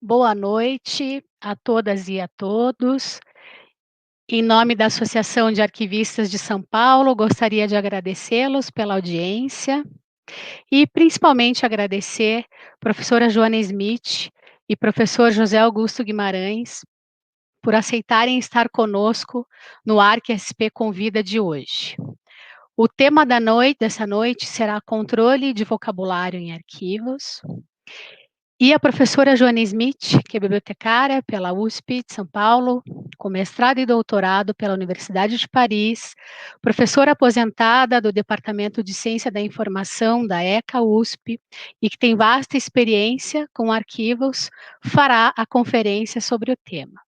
Boa noite a todas e a todos. Em nome da Associação de Arquivistas de São Paulo, gostaria de agradecê-los pela audiência e principalmente agradecer professora Joana Smith e professor José Augusto Guimarães por aceitarem estar conosco no ArcSP Convida de hoje. O tema dessa noite será controle de vocabulário em arquivos. E a professora Joana Smith, que é bibliotecária pela USP de São Paulo, com mestrado e doutorado pela Universidade de Paris, professora aposentada do Departamento de Ciência da Informação da ECA USP e que tem vasta experiência com arquivos, fará a conferência sobre o tema.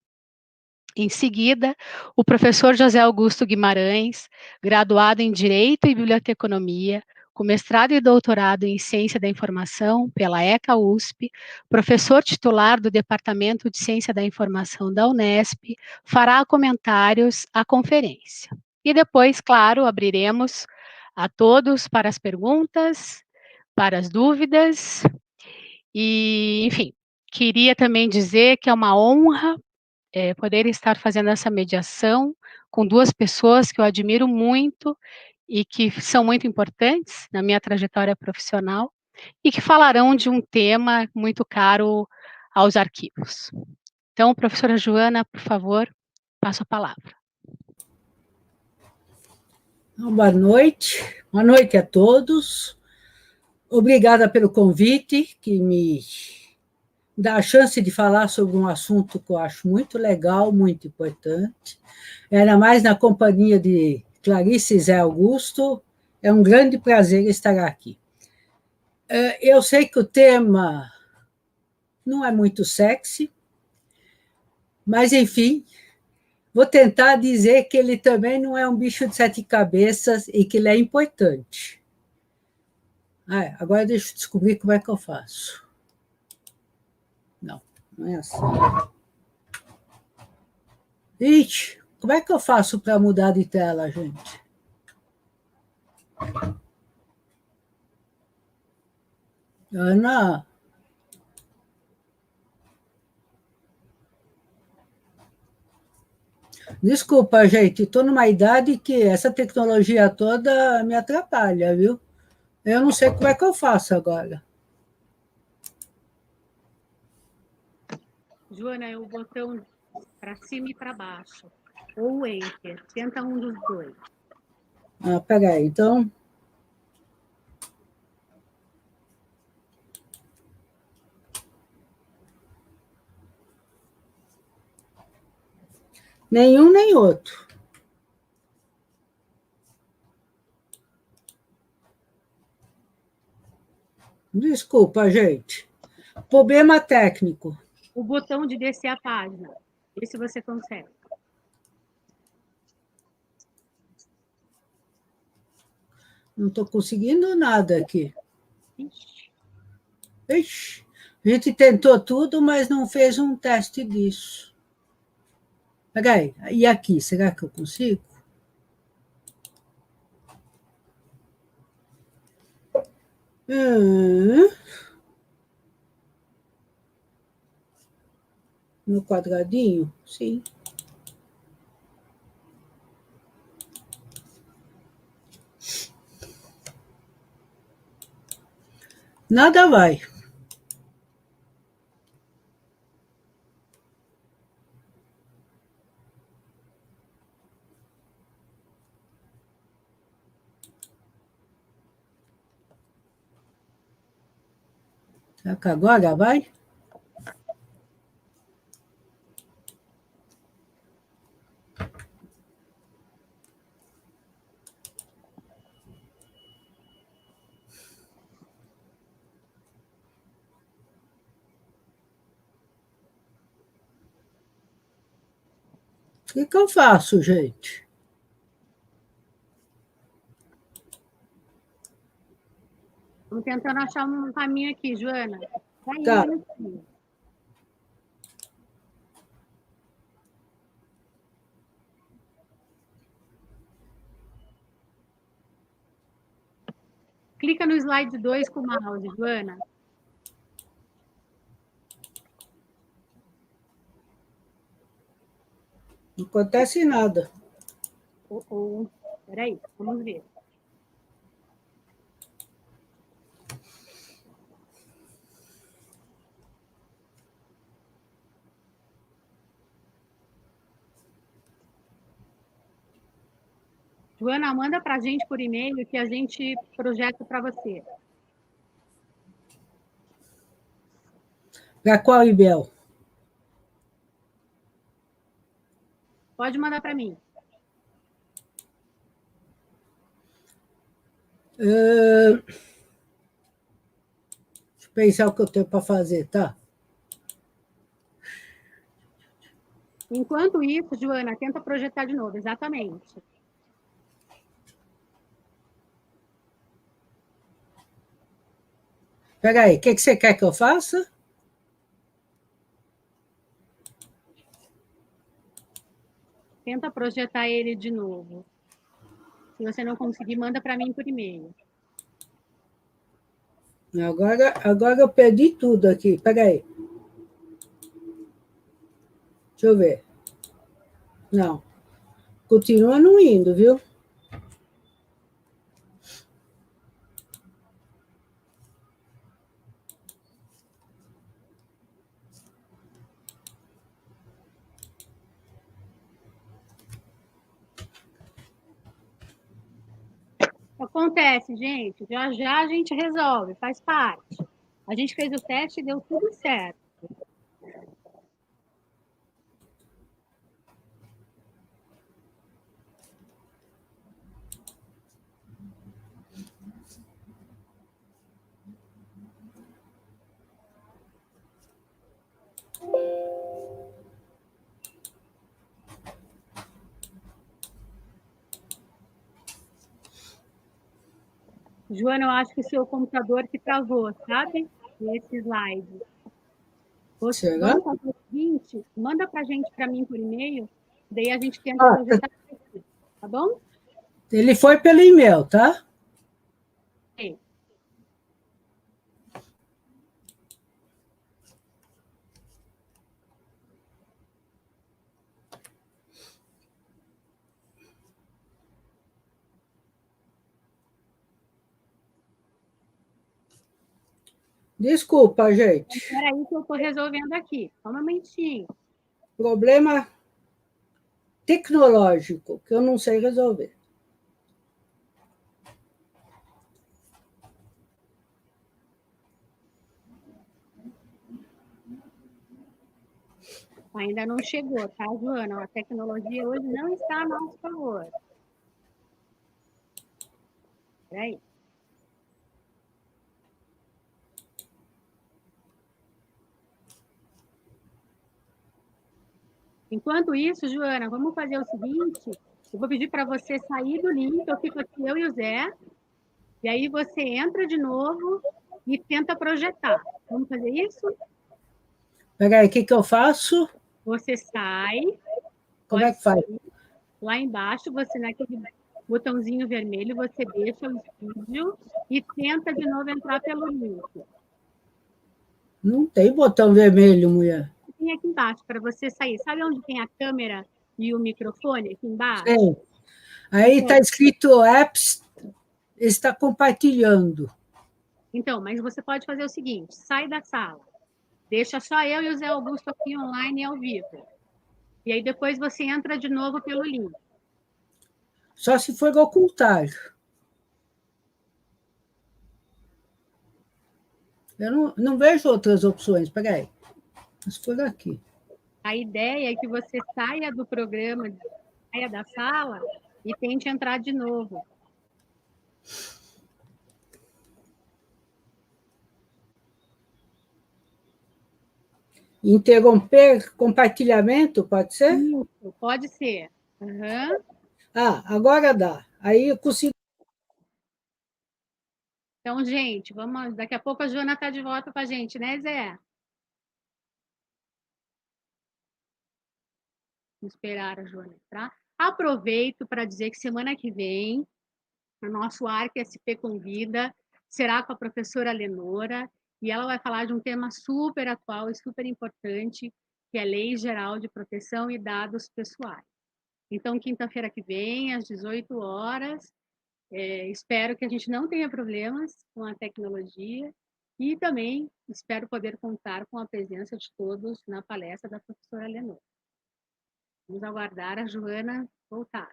Em seguida, o professor José Augusto Guimarães, graduado em Direito e Biblioteconomia, com mestrado e doutorado em Ciência da Informação pela ECA USP, professor titular do Departamento de Ciência da Informação da Unesp, fará comentários à conferência. E depois, claro, abriremos a todos para as perguntas, para as dúvidas, e, enfim, queria também dizer que é uma honra poder estar fazendo essa mediação com duas pessoas que eu admiro muito e que são muito importantes na minha trajetória profissional e que falarão de um tema muito caro aos arquivos. Então, professora Joana, por favor, passo a palavra. Boa noite a todos. Obrigada pelo convite, que me dá a chance de falar sobre um assunto que eu acho muito legal, muito importante. Ainda mais na companhia de Clarice e Zé Augusto, é um grande prazer estar aqui. Eu sei que o tema não é muito sexy, mas, enfim, vou tentar dizer que ele também não é um bicho de sete cabeças e que ele é importante. Agora deixa eu descobrir como é que eu faço. Não é assim. Ixi, como é que eu faço para mudar de tela, gente? Ana? Desculpa, gente, estou numa idade que essa tecnologia toda me atrapalha, viu? Eu não sei como é que eu faço agora. Joana, é o botão para cima e para baixo, ou Enter, tenta um dos dois. Peraí, então... Nenhum nem outro. Desculpa, gente. Problema técnico. O botão de descer a página, vê se você consegue. Não estou conseguindo nada aqui. Ixi, a gente tentou tudo, mas não fez um teste disso. Peraí, e aqui, será que eu consigo? No quadradinho? Sim. Nada vai. Será que agora vai? O que eu faço, gente? Estou tentando achar um caminho aqui, Joana. Tá. Clica no slide 2 com o mouse, Joana. Não acontece nada. Peraí, vamos ver. Joana, manda para a gente por e-mail que a gente projeta para você. Para qual e-mail? Pode mandar para mim. Deixa eu pensar o que eu tenho para fazer, tá? Enquanto isso, Joana, tenta projetar de novo, exatamente. Espera aí, o que você quer que eu faça? Tenta projetar ele de novo. Se você não conseguir, manda para mim por e-mail. Agora eu perdi tudo aqui. Espera aí. Deixa eu ver. Não. Continua não indo, viu? Acontece, gente. Já já a gente resolve, faz parte. A gente fez o teste e deu tudo certo. Joana, eu acho que o seu computador que travou, sabe? Nesse slide. Será? Vamos fazer o seguinte, manda para a gente, para mim, por e-mail, daí a gente tenta projetar aqui, tá bom? Ele foi pelo e-mail, tá? Sim. Desculpa, gente. Espera aí que eu estou resolvendo aqui. Só um momentinho. Problema tecnológico que eu não sei resolver. Ainda não chegou, tá, Joana? A tecnologia hoje não está a nosso favor. Espera aí. Enquanto isso, Joana, vamos fazer o seguinte, eu vou pedir para você sair do link, eu fico aqui, eu e o Zé, e aí você entra de novo e tenta projetar. Vamos fazer isso? Espera aí, o que eu faço? Você sai, Como é pode que faz? sair. Lá embaixo, você naquele botãozinho vermelho, você deixa o estúdio e tenta de novo entrar pelo link. Não tem botão vermelho, mulher. Tem aqui embaixo para você sair. Sabe onde tem a câmera e o microfone aqui embaixo? Sim. Aí está escrito apps, está compartilhando. Então, mas você pode fazer o seguinte: sai da sala, deixa só eu e o Zé Augusto aqui online e ao vivo. E aí depois você entra de novo pelo link. Só se for ocultar. Eu não vejo outras opções. Espera aí. Mas for aqui. A ideia é que você saia do programa, saia da sala e tente entrar de novo. Interromper compartilhamento, pode ser? Isso, pode ser. Uhum. Ah, agora dá. Aí eu consigo. Então, gente, vamos. Daqui a pouco a Joana está de volta com a gente, né, Zé? Vamos esperar a Joana entrar. Aproveito para dizer que semana que vem, o nosso ARC SP Convida será com a professora Lenora, e ela vai falar de um tema super atual e super importante, que é a Lei Geral de Proteção e Dados Pessoais. Então, quinta-feira que vem, às 18 horas, espero que a gente não tenha problemas com a tecnologia e também espero poder contar com a presença de todos na palestra da professora Lenor. Vamos aguardar a Joana voltar.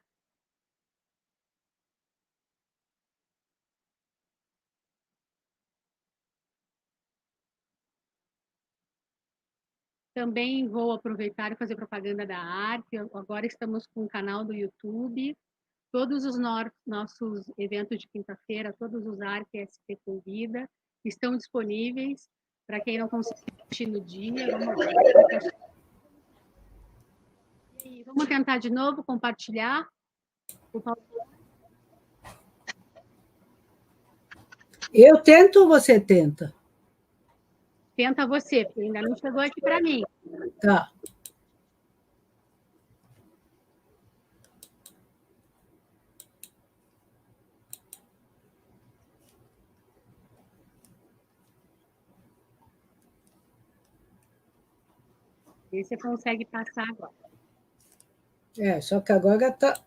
Também vou aproveitar e fazer propaganda da ARC. Agora estamos com o canal do YouTube. Todos os nossos eventos de quinta-feira, todos os ARC SP Convida, estão disponíveis para quem não conseguir assistir no dia. Vamos lá. E vamos tentar de novo compartilhar. Eu tento ou você tenta? Tenta você, porque ainda não chegou aqui para mim. Tá. E você consegue passar agora. Só que agora tá.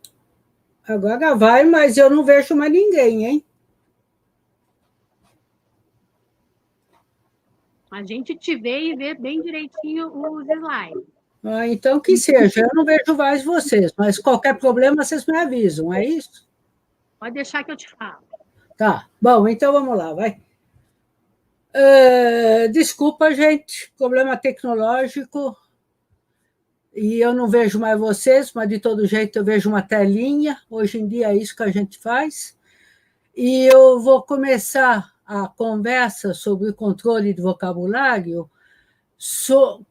Agora vai, mas eu não vejo mais ninguém, hein? A gente te vê e vê bem direitinho os slides. Então que seja, eu não vejo mais vocês, mas qualquer problema vocês me avisam, é isso? Pode deixar que eu te falo. Tá, bom, então vamos lá, vai. Desculpa, gente, problema tecnológico, e eu não vejo mais vocês, mas de todo jeito eu vejo uma telinha, hoje em dia é isso que a gente faz, e eu vou começar a conversa sobre o controle de vocabulário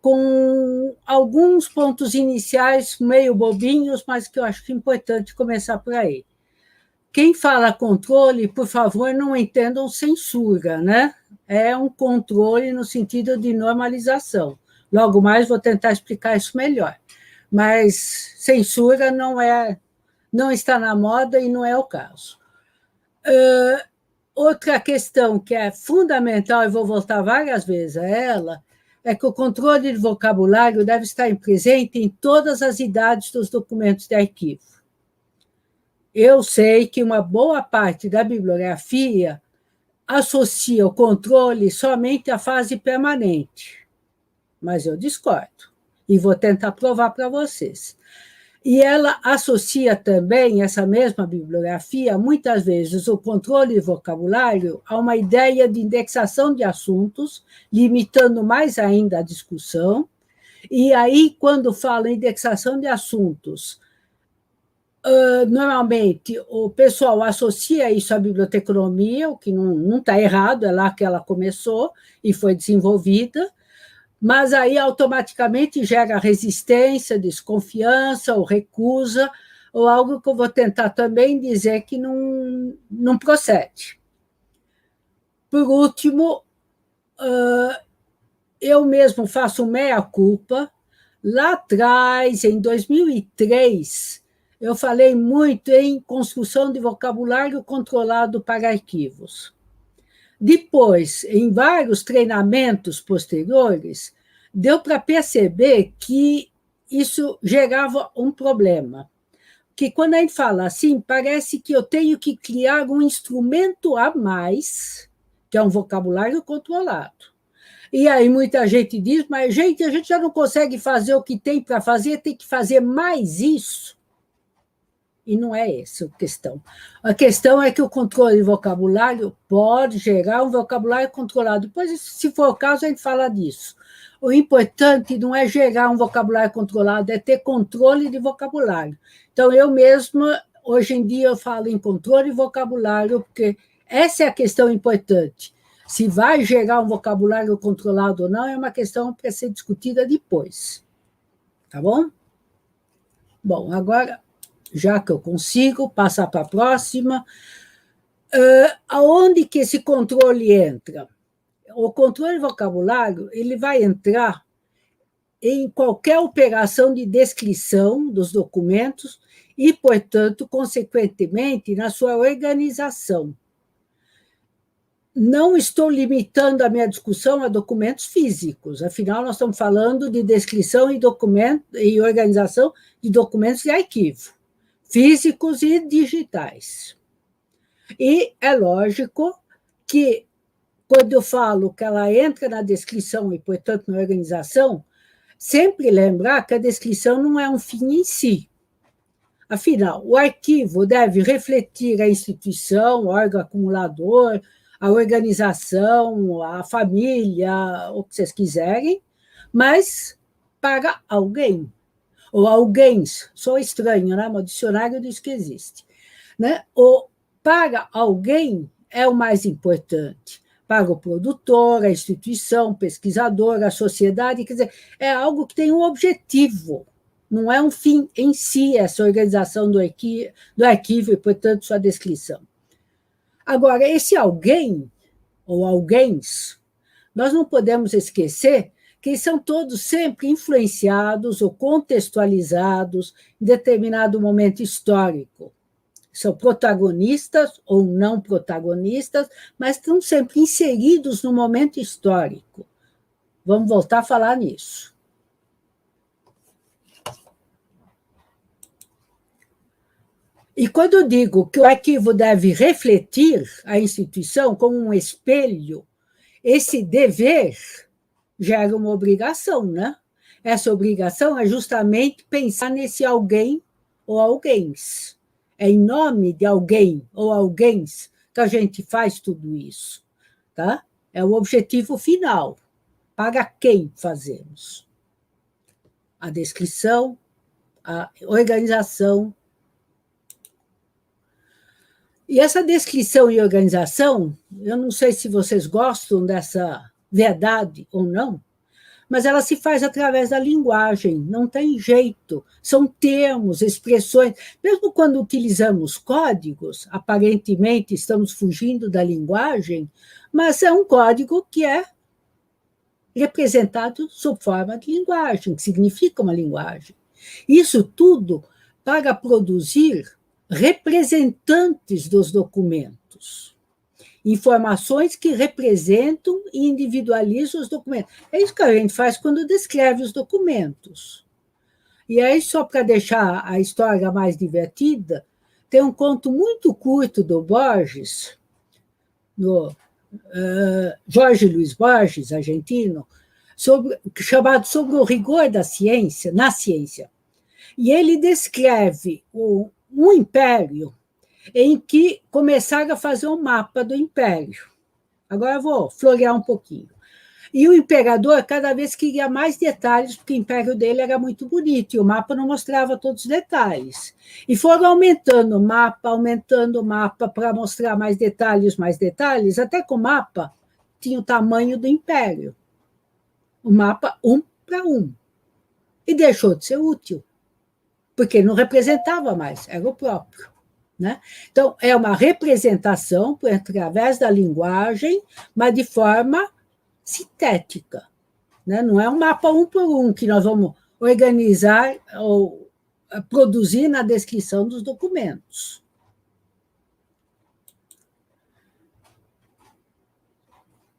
com alguns pontos iniciais meio bobinhos, mas que eu acho importante começar por aí. Quem fala controle, por favor, não entendam censura, né? É um controle no sentido de normalização. Logo mais vou tentar explicar isso melhor. Mas censura não está na moda e não é o caso. Outra questão que é fundamental, e vou voltar várias vezes a ela, é que o controle de vocabulário deve estar presente em todas as idades dos documentos de arquivo. Eu sei que uma boa parte da bibliografia associa o controle somente à fase permanente, mas eu discordo e vou tentar provar para vocês. E ela associa também, essa mesma bibliografia, muitas vezes o controle de vocabulário a uma ideia de indexação de assuntos, limitando mais ainda a discussão. E aí, quando fala em indexação de assuntos, normalmente o pessoal associa isso à biblioteconomia, o que não está errado, é lá que ela começou e foi desenvolvida, mas aí automaticamente gera resistência, desconfiança ou recusa, ou algo que eu vou tentar também dizer que não procede. Por último, eu mesmo faço meia-culpa. Lá atrás, em 2003, eu falei muito em construção de vocabulário controlado para arquivos. Depois, em vários treinamentos posteriores, deu para perceber que isso gerava um problema. Que quando a gente fala assim, parece que eu tenho que criar um instrumento a mais, que é um vocabulário controlado. E aí muita gente diz, mas gente, a gente já não consegue fazer o que tem para fazer, tem que fazer mais isso. E não é essa a questão. A questão é que o controle de vocabulário pode gerar um vocabulário controlado. Depois, se for o caso, a gente fala disso. O importante não é gerar um vocabulário controlado, é ter controle de vocabulário. Então, eu mesma, hoje em dia, eu falo em controle de vocabulário, porque essa é a questão importante. Se vai gerar um vocabulário controlado ou não, é uma questão para ser discutida depois. Tá bom? Bom, agora, já que eu consigo passar para a próxima, aonde que esse controle entra? O controle de vocabulário ele vai entrar em qualquer operação de descrição dos documentos e, portanto, consequentemente, na sua organização. não estou limitando a minha discussão a documentos físicos, afinal, nós estamos falando de descrição e organização de documentos de arquivo, físicos e digitais. E é lógico que, quando eu falo que ela entra na descrição e, portanto, na organização, sempre lembrar que a descrição não é um fim em si. Afinal, o arquivo deve refletir a instituição, o órgão acumulador, a organização, a família, o que vocês quiserem, mas para alguém, ou alguém, sou estranho, né? O dicionário diz que existe. Né? O para alguém é o mais importante, para o produtor, a instituição, o pesquisador, a sociedade, quer dizer, é algo que tem um objetivo, não é um fim em si, essa organização do arquivo e, portanto, sua descrição. Agora, esse alguém, ou alguéms, nós não podemos esquecer que eles são todos sempre influenciados ou contextualizados em determinado momento histórico. São protagonistas ou não protagonistas, mas estão sempre inseridos no momento histórico. Vamos voltar a falar nisso. E quando eu digo que o arquivo deve refletir a instituição como um espelho, esse dever gera uma obrigação, né? Essa obrigação é justamente pensar nesse alguém ou alguéms. É em nome de alguém ou alguéms que a gente faz tudo isso, tá? É o objetivo final. Para quem fazemos? A descrição, a organização. E essa descrição e organização, eu não sei se vocês gostam dessa verdade ou não, mas ela se faz através da linguagem, não tem jeito. São termos, expressões. Mesmo quando utilizamos códigos, aparentemente estamos fugindo da linguagem, mas é um código que é representado sob forma de linguagem, que significa uma linguagem. Isso tudo para produzir representantes dos documentos, informações que representam e individualizam os documentos. É isso que a gente faz quando descreve os documentos. E aí, só para deixar a história mais divertida, tem um conto muito curto do Borges, Jorge Luiz Borges, argentino, chamado Sobre o Rigor da Ciência, na Ciência. E ele descreve um império em que começaram a fazer um mapa do império. Agora eu vou florear um pouquinho. E o imperador cada vez queria mais detalhes, porque o império dele era muito bonito, e o mapa não mostrava todos os detalhes. E foram aumentando o mapa para mostrar mais detalhes, até que o mapa tinha o tamanho do império. O mapa 1 para 1. E deixou de ser útil, porque não representava mais, era o próprio. Né? Então, é uma representação através da linguagem, mas de forma sintética. Né? Não é um mapa 1 por 1 que nós vamos organizar ou produzir na descrição dos documentos.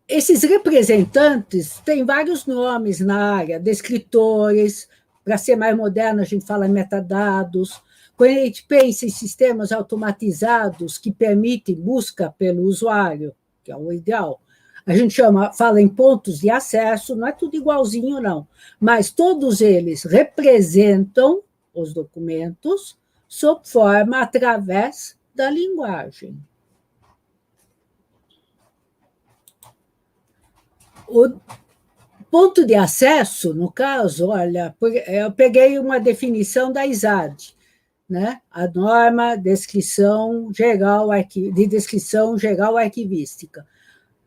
Esses representantes têm vários nomes na área, descritores, para ser mais moderno, a gente fala em metadados. Quando a gente pensa em sistemas automatizados que permitem busca pelo usuário, que é o ideal, a gente fala em pontos de acesso, não é tudo igualzinho, não, mas todos eles representam os documentos sob forma através da linguagem. O ponto de acesso, no caso, olha, eu peguei uma definição da ISAD, né? A norma de descrição geral arquivística.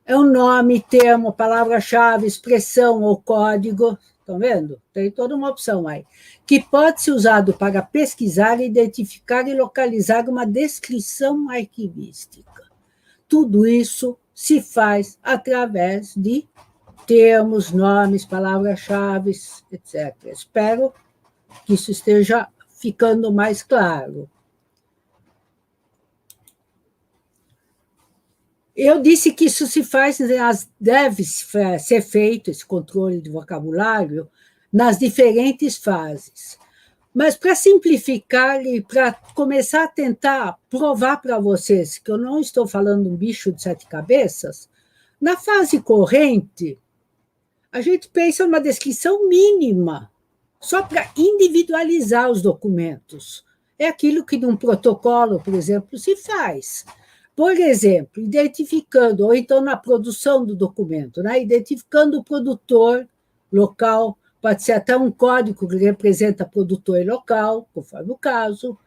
É um nome, termo, palavra-chave, expressão ou código, estão vendo? Tem toda uma opção aí, que pode ser usado para pesquisar, identificar e localizar uma descrição arquivística. Tudo isso se faz através de termos, nomes, palavras-chave, etc. Espero que isso esteja ficando mais claro. Eu disse que isso se faz, deve ser feito, esse controle de vocabulário, nas diferentes fases. Mas, para simplificar e para começar a tentar provar para vocês que eu não estou falando de um bicho de 7 cabeças, na fase corrente, a gente pensa numa descrição mínima, só para individualizar os documentos. É aquilo que num protocolo, por exemplo, se faz. Por exemplo, identificando, ou então na produção do documento, né? Identificando o produtor local, pode ser até um código que representa produtor local, conforme o caso.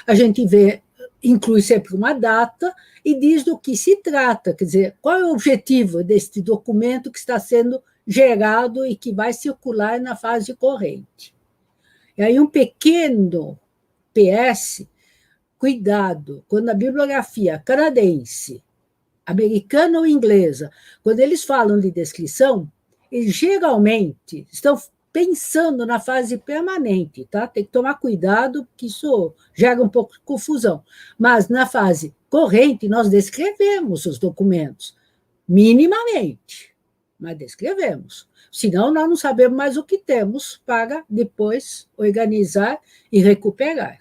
A gente vê, inclui sempre uma data e diz do que se trata, quer dizer, qual é o objetivo deste documento que está sendo gerado e que vai circular na fase corrente. E aí um pequeno PS, cuidado, quando a bibliografia canadense, americana ou inglesa, quando eles falam de descrição, eles geralmente estão pensando na fase permanente, tá? Tem que tomar cuidado, porque isso gera um pouco de confusão. Mas na fase corrente, nós descrevemos os documentos, minimamente, mas descrevemos. Senão, nós não sabemos mais o que temos para depois organizar e recuperar.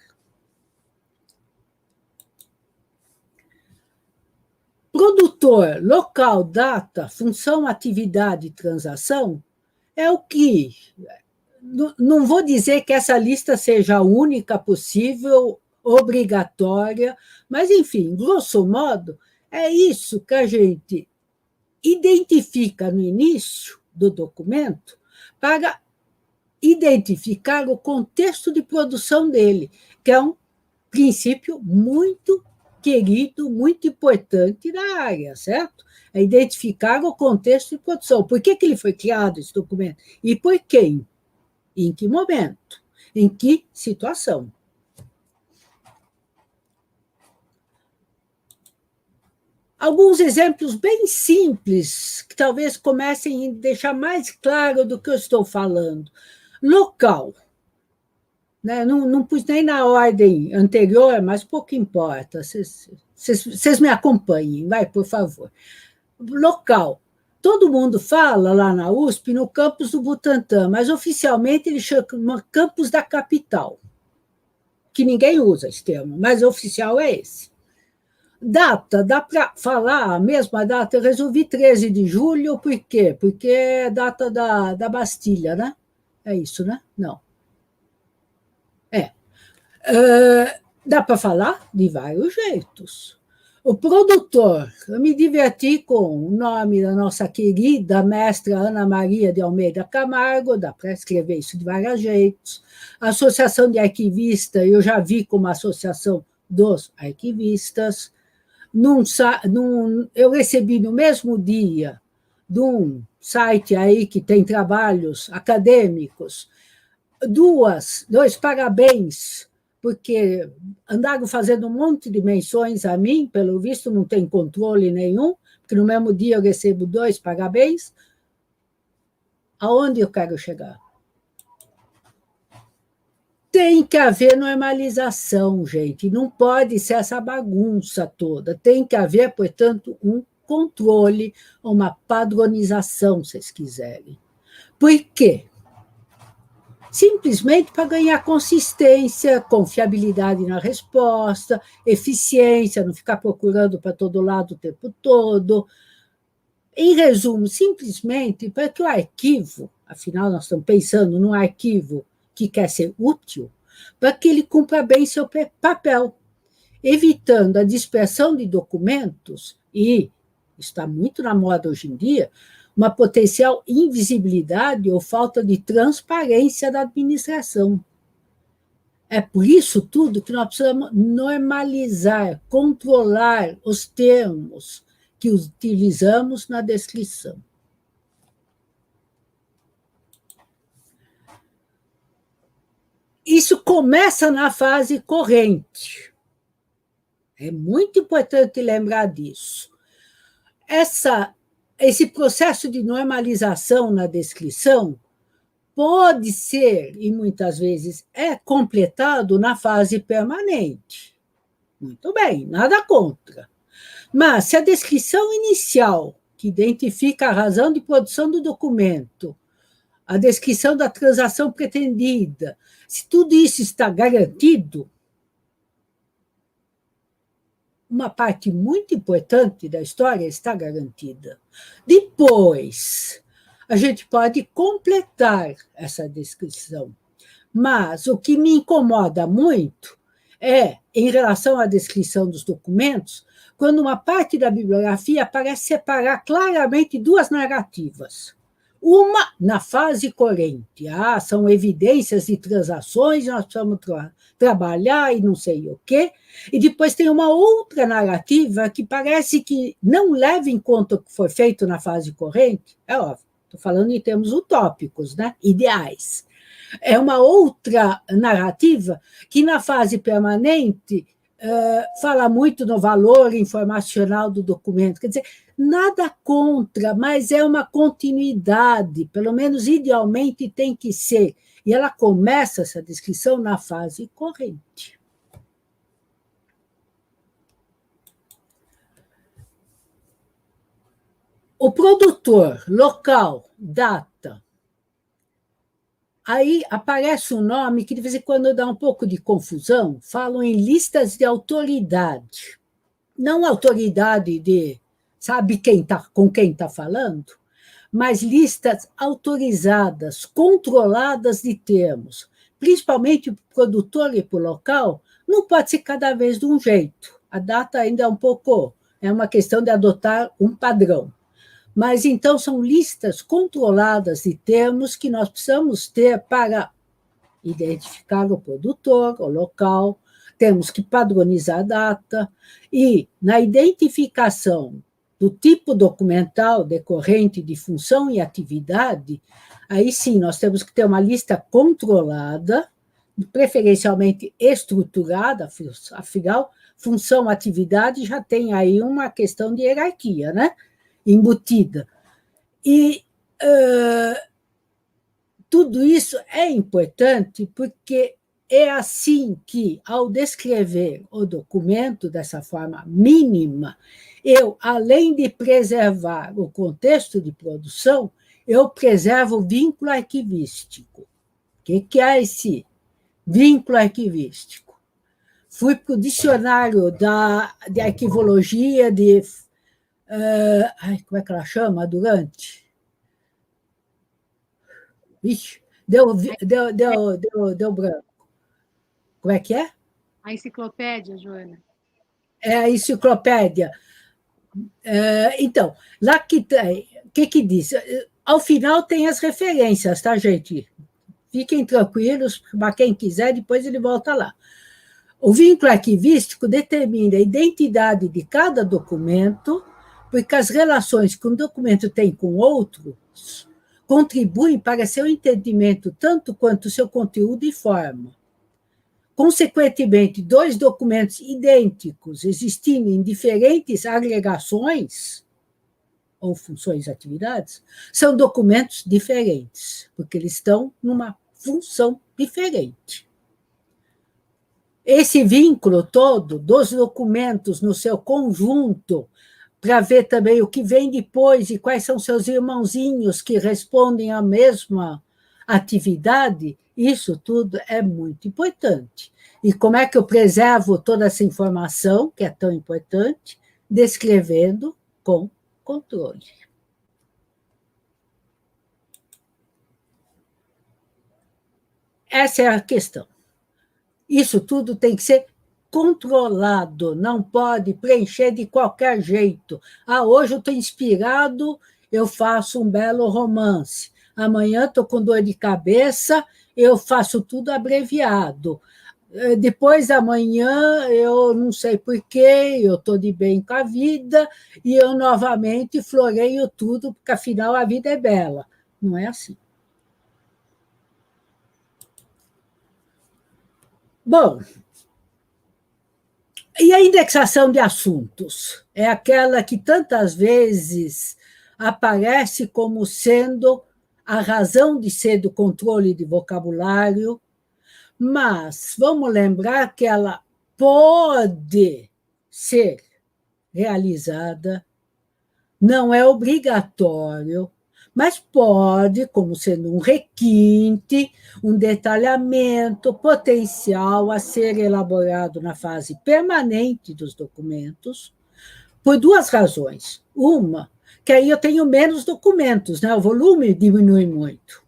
Produtor, local, data, função, atividade, transação, é o que. Não vou dizer que essa lista seja a única possível, obrigatória, mas, enfim, grosso modo, é isso que a gente identifica no início do documento para identificar o contexto de produção dele, que é um princípio muito querido, muito importante na área, certo? É identificar o contexto de produção. Por que ele foi criado, esse documento? E por quem? Em que momento? Em que situação? Alguns exemplos bem simples, que talvez comecem a deixar mais claro do que eu estou falando. Local. Né? Não pus nem na ordem anterior, mas pouco importa. Vocês me acompanhem, vai, por favor. Local. Todo mundo fala lá na USP no campus do Butantã, mas oficialmente ele chama campus da capital, que ninguém usa esse termo, mas o oficial é esse. Data, dá para falar a mesma data? Eu resolvi 13 de julho, por quê? Porque é data da Bastilha, né? É isso, né? Não. Dá para falar de vários jeitos. O produtor, eu me diverti com o nome da nossa querida mestra Ana Maria de Almeida Camargo, dá para escrever isso de vários jeitos. A Associação de Arquivistas, eu já vi como Associação dos Arquivistas. Eu recebi no mesmo dia de um site aí que tem trabalhos acadêmicos, dois parabéns, porque andaram fazendo um monte de menções a mim, pelo visto não tem controle nenhum, porque no mesmo dia eu recebo 2 parabéns. Aonde eu quero chegar? Tem que haver normalização, gente, não pode ser essa bagunça toda, tem que haver, portanto, um controle, uma padronização, se vocês quiserem. Por quê? Simplesmente para ganhar consistência, confiabilidade na resposta, eficiência, não ficar procurando para todo lado o tempo todo. Em resumo, simplesmente para que o arquivo, afinal nós estamos pensando num arquivo que quer ser útil, para que ele cumpra bem seu papel, evitando a dispersão de documentos e, está muito na moda hoje em dia, uma potencial invisibilidade ou falta de transparência da administração. É por isso tudo que nós precisamos normalizar, controlar os termos que utilizamos na descrição. Isso começa na fase corrente. É muito importante lembrar disso. Esse processo de normalização na descrição pode ser, e muitas vezes é completado na fase permanente. Muito bem, nada contra. Mas, se a descrição inicial, que identifica a razão de produção do documento, a descrição da transação pretendida, se tudo isso está garantido, uma parte muito importante da história está garantida. Depois, a gente pode completar essa descrição. Mas o que me incomoda muito é, em relação à descrição dos documentos, quando uma parte da bibliografia parece separar claramente duas narrativas. Uma na fase corrente, são evidências de transações, nós precisamos trabalhar e não sei o quê, e depois tem uma outra narrativa que parece que não leva em conta o que foi feito na fase corrente, é óbvio, estou falando em termos utópicos, né? Ideais. É uma outra narrativa que, na fase permanente, fala muito no valor informacional do documento. Quer dizer, nada contra, mas é uma continuidade, pelo menos idealmente tem que ser. E ela começa essa descrição na fase corrente. O produtor, local, data. Aí aparece um nome que, de vez em quando, dá um pouco de confusão. Falam em listas de autoridade. Não autoridade de sabe com quem está falando, mas listas autorizadas, controladas de termos. Principalmente para o produtor e para o local, não pode ser cada vez de um jeito. A data ainda é uma questão de adotar um padrão. Mas, então, são listas controladas de termos que nós precisamos ter para identificar o produtor, o local, temos que padronizar a data, e, na identificação do tipo documental decorrente de função e atividade, aí sim, nós temos que ter uma lista controlada, preferencialmente estruturada, afinal, função, atividade, já tem aí uma questão de hierarquia, né? Embutida. E tudo isso é importante porque é assim que, ao descrever o documento dessa forma mínima, eu, além de preservar o contexto de produção, eu preservo o vínculo arquivístico. O que é esse vínculo arquivístico? Fui para o dicionário de arquivologia como é que ela chama? Durante? Ixi, deu branco. Como é que é? A enciclopédia, Joana. É a enciclopédia. Então, lá que diz? Ao final tem as referências, tá, gente? Fiquem tranquilos, para quem quiser, depois ele volta lá. O vínculo arquivístico determina a identidade de cada documento, porque as relações que um documento tem com outros contribuem para seu entendimento tanto quanto seu conteúdo e forma. Consequentemente, dois documentos idênticos existindo em diferentes agregações ou funções e atividades, são documentos diferentes, porque eles estão numa função diferente. Esse vínculo todo dos documentos no seu conjunto, para ver também o que vem depois e quais são seus irmãozinhos que respondem à mesma atividade, isso tudo é muito importante. E como é que eu preservo toda essa informação, que é tão importante? Descrevendo com controle. Essa é a questão. Isso tudo tem que ser controlado, não pode preencher de qualquer jeito. Hoje eu estou inspirado, eu faço um belo romance. Amanhã estou com dor de cabeça, eu faço tudo abreviado. Depois da manhã, eu não sei porquê, eu estou de bem com a vida, e eu novamente floreio tudo, porque afinal a vida é bela. Não é assim. Bom, e a indexação de assuntos? É aquela que tantas vezes aparece como sendo a razão de ser do controle de vocabulário, mas vamos lembrar que ela pode ser realizada, não é obrigatório, mas pode, como sendo um requinte, um detalhamento potencial a ser elaborado na fase permanente dos documentos, por duas razões. Uma, que aí eu tenho menos documentos, né? O volume diminui muito.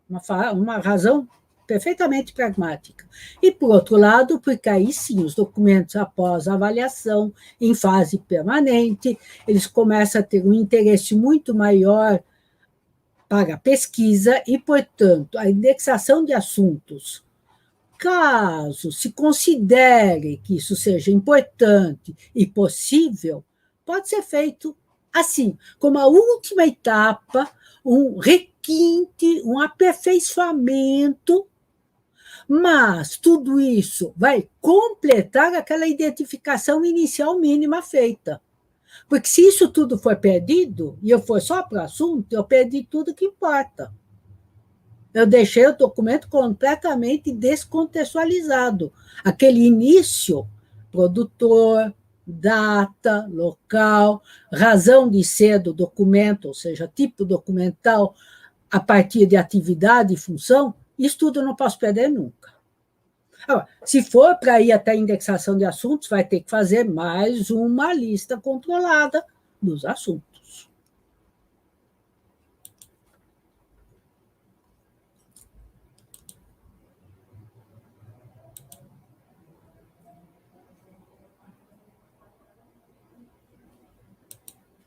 Uma razão perfeitamente pragmática. E, por outro lado, porque aí sim, os documentos, após a avaliação, em fase permanente, eles começam a ter um interesse muito maior para a pesquisa e, portanto, a indexação de assuntos, caso se considere que isso seja importante e possível, pode ser feito assim, como a última etapa, um requinte, um aperfeiçoamento, mas tudo isso vai completar aquela identificação inicial mínima feita. Porque se isso tudo for perdido, e eu for só para o assunto, eu perdi tudo que importa. Eu deixei o documento completamente descontextualizado. Aquele início, produtor, data, local, razão de ser do documento, ou seja, tipo documental, a partir de atividade e função, isso tudo eu não posso perder nunca. Agora, se for para ir até a indexação de assuntos, vai ter que fazer mais uma lista controlada dos assuntos.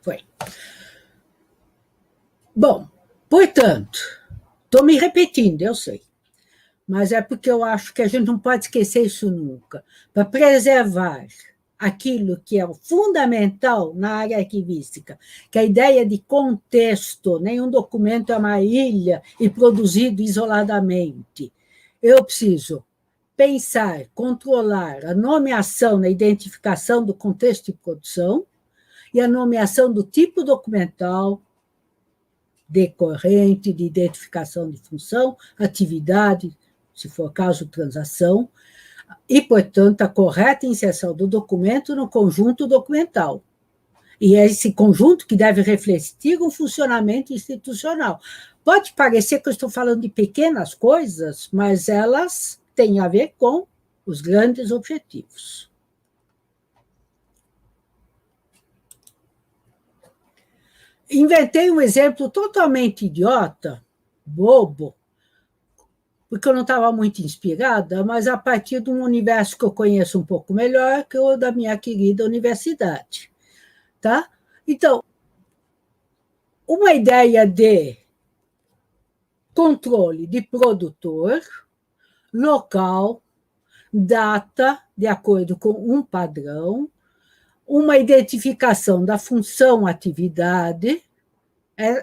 Foi. Bom, portanto, estou me repetindo, eu sei, mas é porque eu acho que a gente não pode esquecer isso nunca. Para preservar aquilo que é o fundamental na área arquivística, que é a ideia de contexto, nenhum documento é uma ilha e produzido isoladamente. Eu preciso pensar, controlar a nomeação na identificação do contexto de produção e a nomeação do tipo documental, decorrente, de identificação de função, atividade, se for caso, transação, e, portanto, a correta inserção do documento no conjunto documental. E é esse conjunto que deve refletir um funcionamento institucional. Pode parecer que eu estou falando de pequenas coisas, mas elas têm a ver com os grandes objetivos. Inventei um exemplo totalmente idiota, bobo, porque eu não estava muito inspirada, mas a partir de um universo que eu conheço um pouco melhor, que é o da minha querida universidade. Tá? Então, uma ideia de controle de produtor, local, data, de acordo com um padrão, uma identificação da função atividade,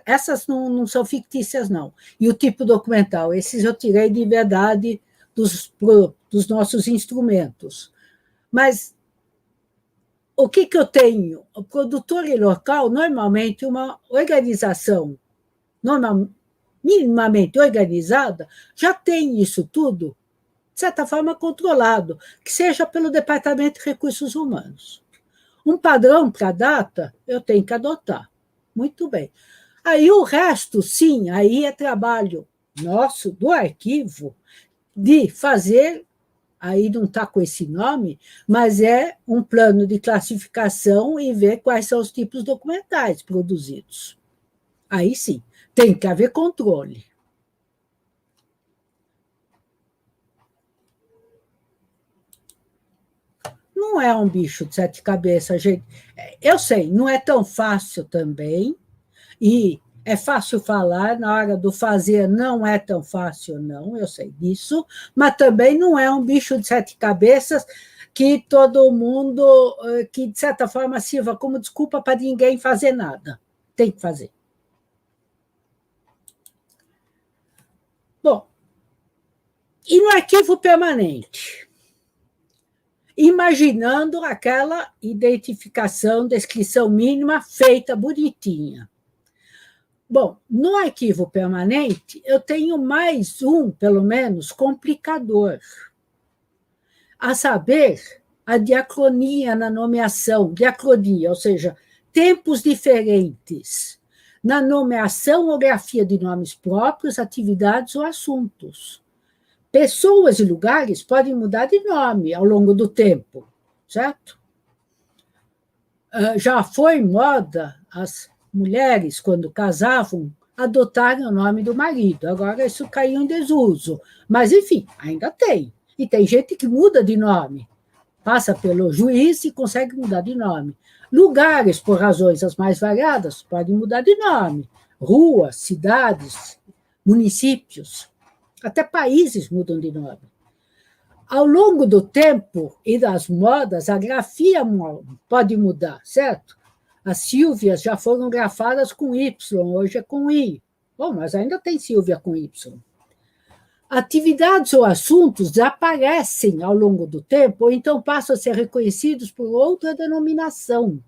essas não são fictícias, não. E o tipo documental, esses eu tirei de verdade dos nossos instrumentos. Mas o que eu tenho? O produtor e local, normalmente, uma organização minimamente organizada, já tem isso tudo, de certa forma, controlado, que seja pelo Departamento de Recursos Humanos. Um padrão para a data, eu tenho que adotar. Muito bem. Aí o resto, sim, aí é trabalho nosso, do arquivo, de fazer, aí não está com esse nome, mas é um plano de classificação e ver quais são os tipos documentais produzidos. Aí sim, tem que haver controle. Não é um bicho de sete cabeças, gente. Eu sei, não é tão fácil também, e é fácil falar, na hora do fazer não é tão fácil, não, eu sei disso, mas também não é um bicho de sete cabeças que todo mundo, que de certa forma sirva como desculpa para ninguém fazer nada. Tem que fazer. Bom, e no arquivo permanente? Imaginando aquela identificação, descrição mínima feita bonitinha. Bom, no arquivo permanente, eu tenho mais um, pelo menos, complicador. A saber, a diacronia na nomeação, diacronia, ou seja, tempos diferentes na nomeação ou grafia de nomes próprios, atividades ou assuntos. Pessoas e lugares podem mudar de nome ao longo do tempo, certo? Já foi moda as mulheres, quando casavam, adotarem o nome do marido. Agora isso caiu em desuso. Mas, enfim, ainda tem. E tem gente que muda de nome. Passa pelo juiz e consegue mudar de nome. Lugares, por razões as mais variadas, podem mudar de nome. Ruas, cidades, municípios, até países mudam de nome. Ao longo do tempo e das modas, a grafia pode mudar, certo? As Sílvias já foram grafadas com Y, hoje é com I. Bom, mas ainda tem Sílvia com Y. Atividades ou assuntos desaparecem ao longo do tempo, ou então passam a ser reconhecidos por outra denominação.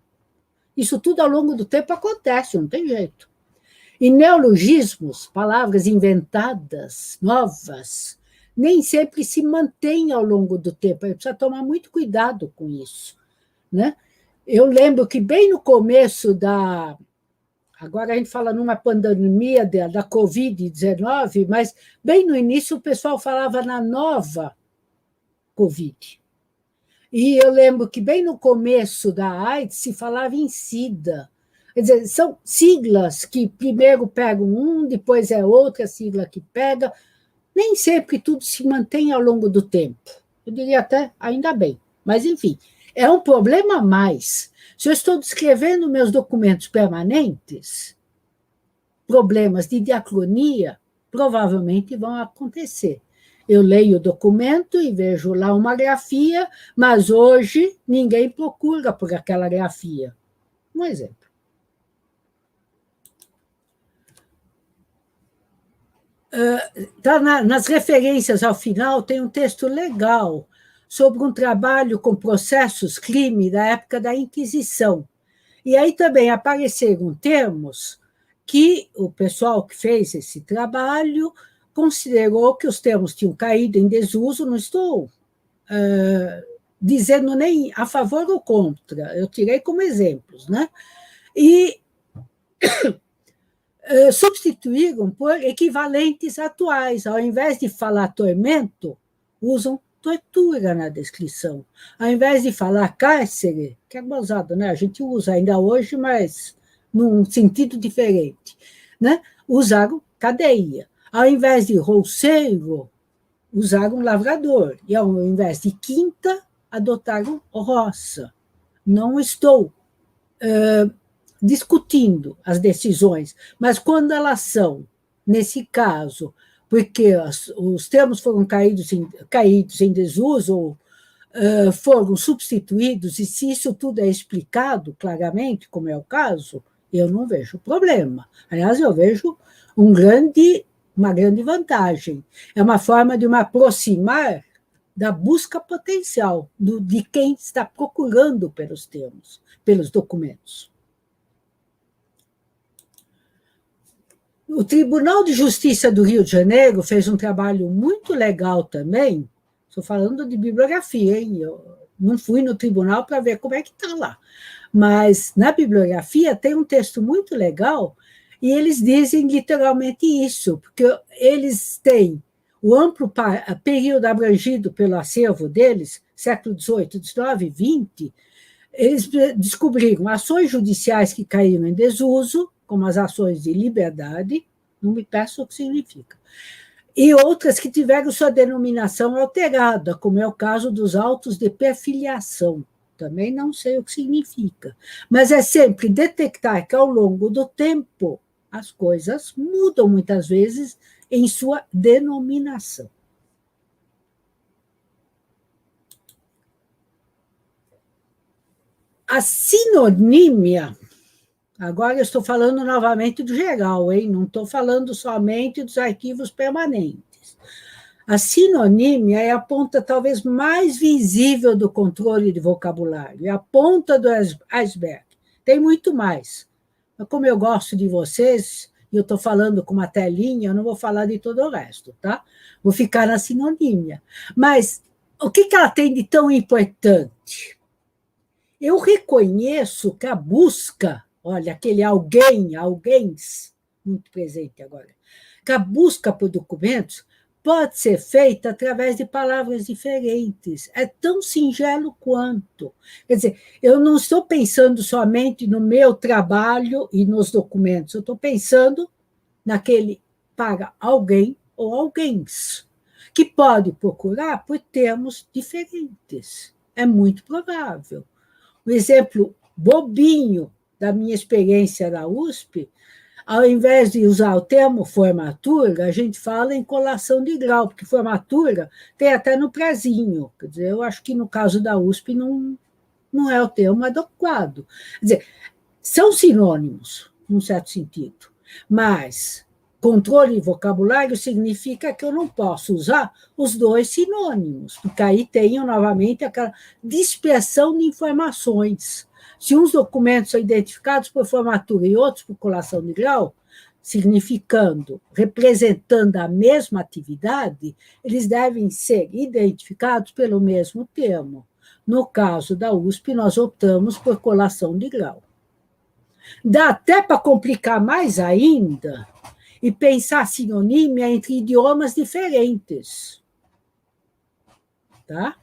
Isso tudo ao longo do tempo acontece, não tem jeito. E neologismos, palavras inventadas, novas, nem sempre se mantêm ao longo do tempo. A gente precisa tomar muito cuidado com isso, né? Eu lembro que bem no começo da... Agora a gente fala numa pandemia da Covid-19, mas bem no início o pessoal falava na nova Covid. E eu lembro que bem no começo da AIDS se falava em SIDA. Quer dizer, são siglas que primeiro pegam um, depois é outra sigla que pega. Nem sempre tudo se mantém ao longo do tempo. Eu diria até ainda bem. Mas, enfim, é um problema a mais. Se eu estou descrevendo meus documentos permanentes, problemas de diacronia provavelmente vão acontecer. Eu leio o documento e vejo lá uma grafia, mas hoje ninguém procura por aquela grafia. Um exemplo. Nas referências ao final, tem um texto legal sobre um trabalho com processos crime da época da Inquisição. E aí também apareceram termos que o pessoal que fez esse trabalho considerou que os termos tinham caído em desuso. Não estou dizendo nem a favor ou contra, eu tirei como exemplos, né? E substituíram por equivalentes atuais. Ao invés de falar tormento, usam tortura na descrição. Ao invés de falar cárcere, que é gozado, né? A gente usa ainda hoje, mas num sentido diferente, né? Usaram cadeia. Ao invés de roceiro, usaram lavrador. E ao invés de quinta, adotaram roça. Não estou discutindo as decisões, mas quando elas são, nesse caso, porque os termos foram caídos em desuso ou foram substituídos, e se isso tudo é explicado claramente, como é o caso, eu não vejo problema. Aliás, eu vejo uma grande vantagem. É uma forma de me aproximar da busca potencial, de quem está procurando pelos termos, pelos documentos. O Tribunal de Justiça do Rio de Janeiro fez um trabalho muito legal também. Estou falando de bibliografia, hein? Eu não fui no tribunal para ver como é que está lá. Mas na bibliografia tem um texto muito legal e eles dizem literalmente isso, porque eles têm o amplo período abrangido pelo acervo deles, século XVIII, XIX e XX, eles descobriram ações judiciais que caíram em desuso, como as ações de liberdade, não me peço o que significa, e outras que tiveram sua denominação alterada, como é o caso dos autos de perfiliação. Também não sei o que significa, mas é sempre detectar que, ao longo do tempo, as coisas mudam muitas vezes em sua denominação. A sinonímia, agora eu estou falando novamente do geral, hein? Não estou falando somente dos arquivos permanentes. A sinonímia é a ponta talvez mais visível do controle de vocabulário, é a ponta do iceberg. Tem muito mais. Mas como eu gosto de vocês, e eu estou falando com uma telinha, eu não vou falar de todo o resto, tá? Vou ficar na sinonímia. Mas O que ela tem de tão importante? Eu reconheço que a busca, olha, aquele alguém, alguém, muito presente agora, que a busca por documentos pode ser feita através de palavras diferentes. É tão singelo quanto. Quer dizer, eu não estou pensando somente no meu trabalho e nos documentos, eu estou pensando naquele para alguém ou alguém, que pode procurar por termos diferentes. É muito provável. Um exemplo bobinho da minha experiência na USP, ao invés de usar o termo formatura, a gente fala em colação de grau, porque formatura tem até no prezinho. Quer dizer, eu acho que no caso da USP não é o termo adequado. Quer dizer, são sinônimos, num certo sentido, mas controle de vocabulário significa que eu não posso usar os dois sinônimos, porque aí tenho novamente aquela dispersão de informações. Se uns documentos são identificados por formatura e outros por colação de grau, significando, representando a mesma atividade, eles devem ser identificados pelo mesmo termo. No caso da USP, nós optamos por colação de grau. Dá até para complicar mais ainda e pensar sinonímia entre idiomas diferentes. Tá?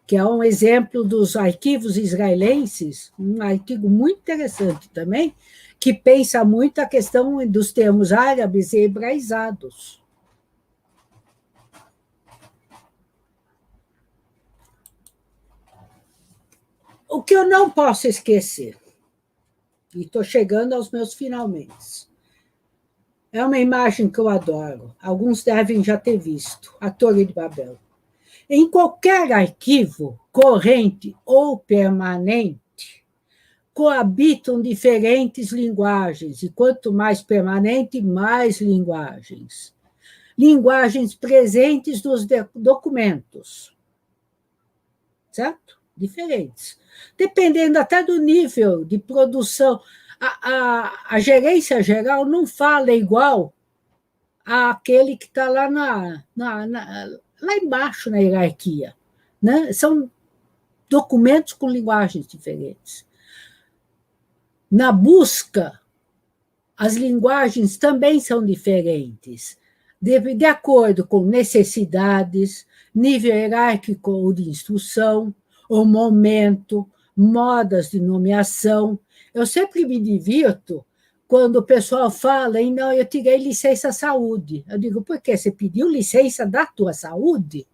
Que é um exemplo dos arquivos israelenses, um artigo muito interessante também, que pensa muito a questão dos termos árabes e hebraizados. O que eu não posso esquecer, e estou chegando aos meus finalmente, é uma imagem que eu adoro, alguns devem já ter visto, a Torre de Babel. Em qualquer arquivo, corrente ou permanente, coabitam diferentes linguagens, e quanto mais permanente, mais linguagens. Linguagens presentes nos documentos, certo? Diferentes. Dependendo até do nível de produção. A gerência geral não fala igual àquele que está lá, lá embaixo na hierarquia. Né? São documentos com linguagens diferentes. Na busca, as linguagens também são diferentes, de acordo com necessidades, nível hierárquico ou de instrução, o momento, modas de nomeação. Eu sempre me divirto quando o pessoal fala em não, eu tirei licença saúde. Eu digo, por quê? Você pediu licença da tua saúde?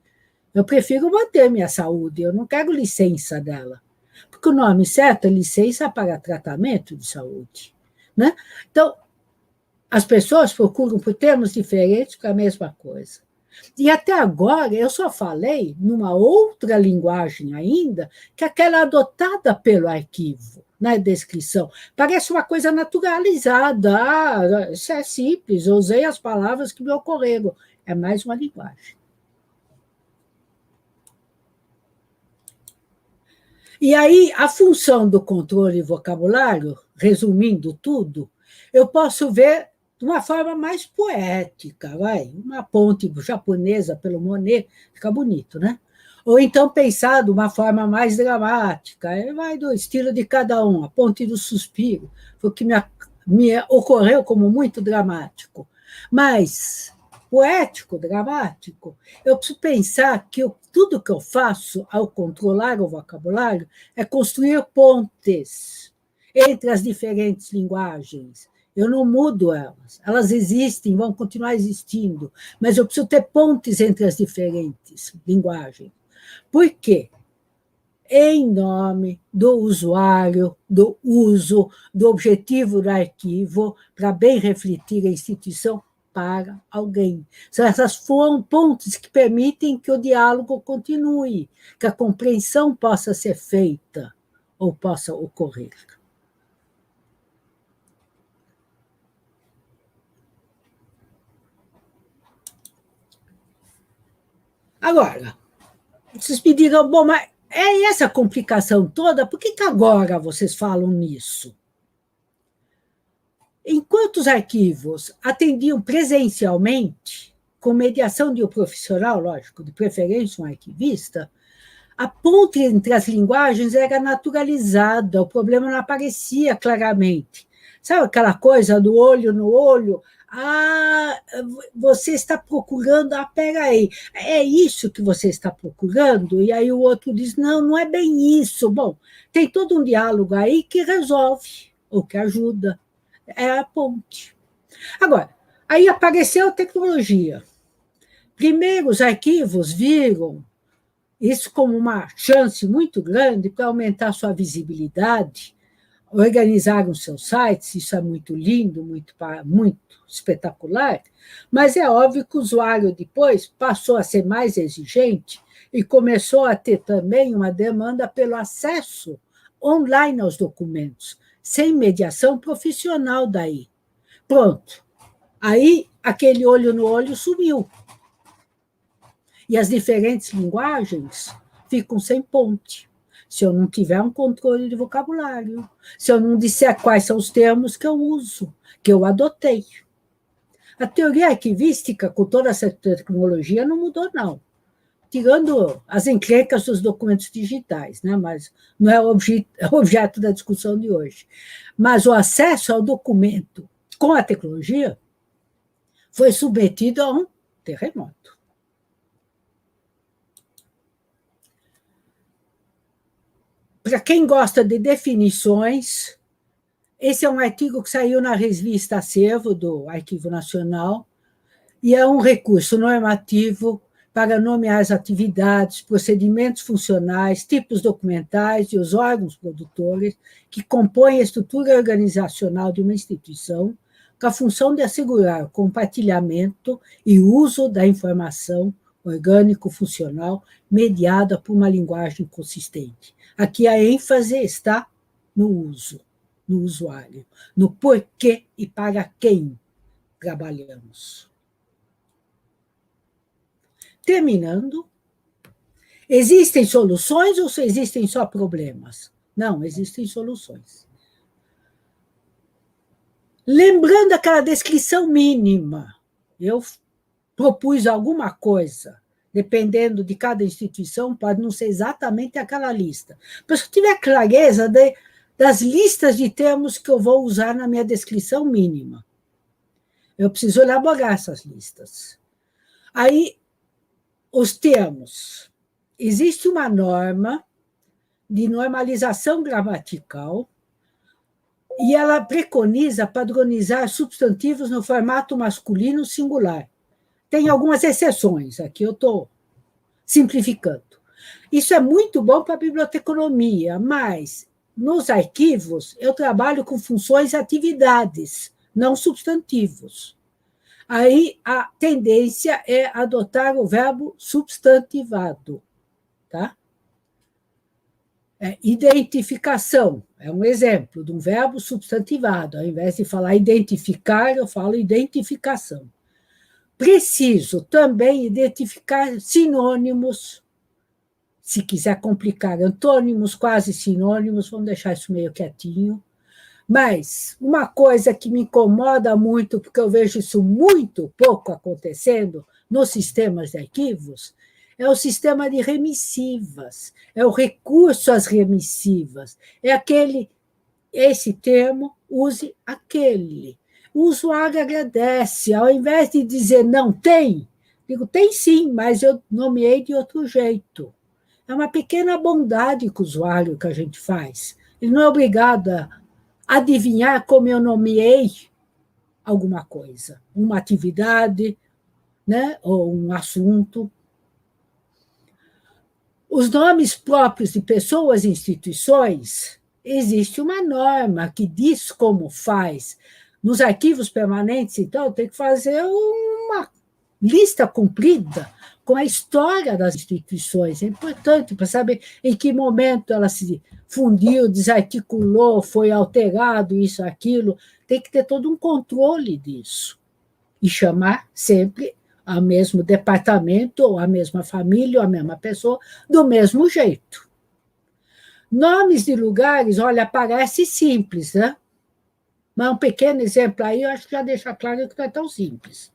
Eu prefiro manter minha saúde, eu não quero licença dela. Porque o nome certo é licença para tratamento de saúde. Né? Então, as pessoas procuram por termos diferentes para a mesma coisa. E até agora eu só falei numa outra linguagem ainda, que é aquela adotada pelo arquivo, na descrição. Parece uma coisa naturalizada. Ah, isso é simples, eu usei as palavras que me ocorreram. É mais uma linguagem. E aí, a função do controle vocabulário, resumindo tudo, eu posso ver de uma forma mais poética, vai, uma ponte japonesa pelo Monet, fica bonito, né? Ou então pensar de uma forma mais dramática, vai do estilo de cada um, a ponte do suspiro, foi o que me ocorreu como muito dramático. Mas poético, dramático, eu preciso pensar que tudo que eu faço ao controlar o vocabulário é construir pontes entre as diferentes linguagens. Eu não mudo elas. Elas existem, vão continuar existindo, mas eu preciso ter pontes entre as diferentes linguagens. Por quê? Em nome do usuário, do uso, do objetivo do arquivo, para bem refletir a instituição para alguém. São essas pontes que permitem que o diálogo continue, que a compreensão possa ser feita ou possa ocorrer. Agora, vocês me digam, bom, mas é essa complicação toda, por que agora vocês falam nisso? Enquanto os arquivos atendiam presencialmente, com mediação de um profissional, lógico, de preferência um arquivista, a ponte entre as linguagens era naturalizada, o problema não aparecia claramente. Sabe aquela coisa do olho no olho? Ah, você está procurando, peraí, é isso que você está procurando? E aí o outro diz, não, não é bem isso. Bom, tem todo um diálogo aí que resolve, ou que ajuda. É a ponte. Agora, aí apareceu a tecnologia. Primeiro, os arquivos viram isso como uma chance muito grande para aumentar sua visibilidade, organizaram seus sites, isso é muito lindo, muito espetacular, mas é óbvio que o usuário depois passou a ser mais exigente e começou a ter também uma demanda pelo acesso online aos documentos, sem mediação profissional daí. Pronto. Aí, aquele olho no olho sumiu. E as diferentes linguagens ficam sem ponte. Se eu não tiver um controle de vocabulário, se eu não disser quais são os termos que eu uso, que eu adotei. A teoria arquivística, com toda essa tecnologia, não mudou, não. Tirando as encrencas dos documentos digitais, né? Mas não é objeto da discussão de hoje. Mas o acesso ao documento com a tecnologia foi submetido a um terremoto. Para quem gosta de definições, esse é um artigo que saiu na revista Acervo, do Arquivo Nacional, e é um recurso normativo para nomear as atividades, procedimentos funcionais, tipos documentais e os órgãos produtores que compõem a estrutura organizacional de uma instituição, com a função de assegurar o compartilhamento e uso da informação orgânico-funcional mediada por uma linguagem consistente. Aqui a ênfase está no uso, no usuário, no porquê e para quem trabalhamos. Terminando, existem soluções ou existem só problemas? Não, existem soluções. Lembrando aquela descrição mínima, eu propus alguma coisa, dependendo de cada instituição, pode não ser exatamente aquela lista. Mas se eu tiver clareza das listas de termos que eu vou usar na minha descrição mínima, eu preciso elaborar essas listas. Aí, os termos. Existe uma norma de normalização gramatical e ela preconiza padronizar substantivos no formato masculino singular. Tem algumas exceções, aqui eu estou simplificando. Isso é muito bom para a biblioteconomia, mas nos arquivos eu trabalho com funções e atividades, não substantivos. Aí a tendência é adotar o verbo substantivado. Tá? Identificação é um exemplo de um verbo substantivado. Ao invés de falar identificar, eu falo identificação. Preciso também identificar sinônimos. Se quiser complicar, antônimos, quase sinônimos, vamos deixar isso meio quietinho. Mas uma coisa que me incomoda muito, porque eu vejo isso muito pouco acontecendo nos sistemas de arquivos, é o sistema de remissivas, é o recurso às remissivas, é esse termo, use aquele. O usuário agradece, ao invés de dizer não tem, digo tem sim, mas eu nomeei de outro jeito. É uma pequena bondade com o usuário que a gente faz. Ele não é obrigado a adivinhar como eu nomeei alguma coisa, uma atividade, né, ou um assunto. Os nomes próprios de pessoas e instituições, existe uma norma que diz como faz. Nos arquivos permanentes, então, tem que fazer uma lista comprida com a história das instituições. É importante para saber em que momento ela se fundiu, desarticulou, foi alterado, isso, aquilo. Tem que ter todo um controle disso. E chamar sempre ao mesmo departamento, ou a mesma família, ou a mesma pessoa, do mesmo jeito. Nomes de lugares, olha, parece simples, né? Mas um pequeno exemplo aí, eu acho que já deixa claro que não é tão simples.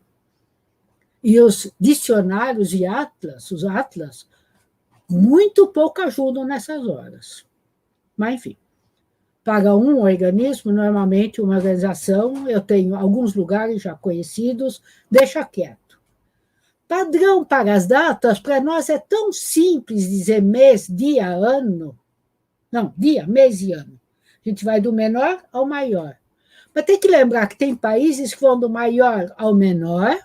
E os dicionários e os atlas, muito pouco ajudam nessas horas. Mas, enfim, para um organismo, normalmente uma organização, eu tenho alguns lugares já conhecidos, deixa quieto. Padrão para as datas, para nós é tão simples dizer mês, dia, ano. Não, dia, mês e ano. A gente vai do menor ao maior. Mas tem que lembrar que tem países que vão do maior ao menor.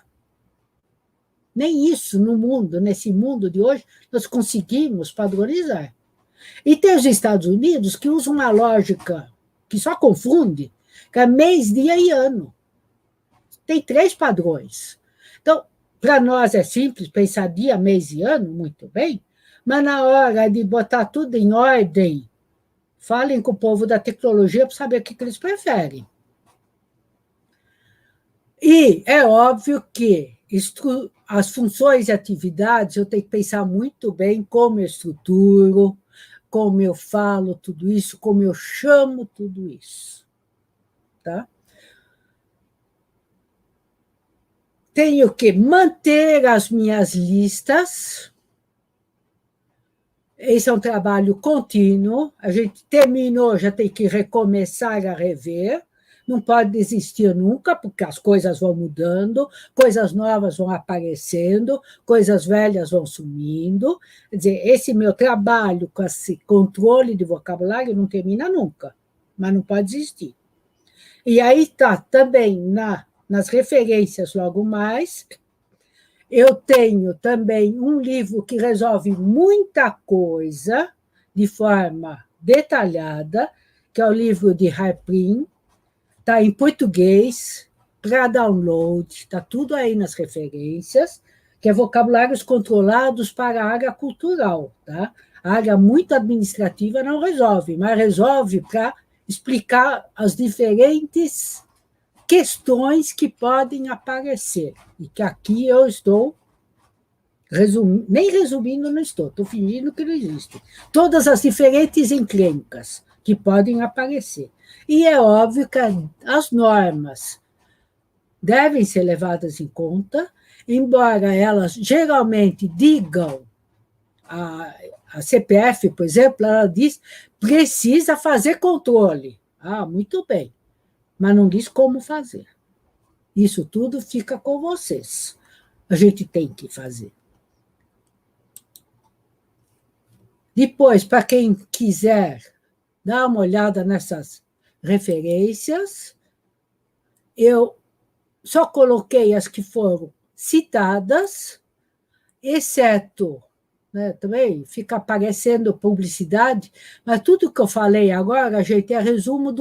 Nem isso no mundo, nesse mundo de hoje, nós conseguimos padronizar. E tem os Estados Unidos que usam uma lógica que só confunde, que é mês, dia e ano. Tem 3 padrões. Então, para nós é simples pensar dia, mês e ano, muito bem, mas na hora de botar tudo em ordem, falem com o povo da tecnologia para saber o que eles preferem. E é óbvio que as funções e atividades eu tenho que pensar muito bem como eu estruturo, como eu falo tudo isso, como eu chamo tudo isso. Tá? Tenho que manter as minhas listas. Esse é um trabalho contínuo. A gente terminou, já tem que recomeçar a rever. Não pode desistir nunca, porque as coisas vão mudando, coisas novas vão aparecendo, coisas velhas vão sumindo. Quer dizer, esse meu trabalho com esse controle de vocabulário não termina nunca, mas não pode desistir. E aí está também nas referências logo mais. Eu tenho também um livro que resolve muita coisa de forma detalhada, que é o livro de Harprin, está em português, para download, está tudo aí nas referências, que é Vocabulários Controlados para a Área Cultural. Tá? A área muito administrativa não resolve, mas resolve para explicar as diferentes questões que podem aparecer, e que aqui eu estou nem resumindo, não estou fingindo que não existe. Todas as diferentes encrencas que podem aparecer. E é óbvio que as normas devem ser levadas em conta, embora elas geralmente digam, a CPF, por exemplo, ela diz precisa fazer controle. Ah, muito bem, mas não diz como fazer. Isso tudo fica com vocês. A gente tem que fazer. Depois, para quem quiser dar uma olhada nessas referências, eu só coloquei as que foram citadas, exceto, né, também fica aparecendo publicidade, mas tudo que eu falei agora, a gente é resumo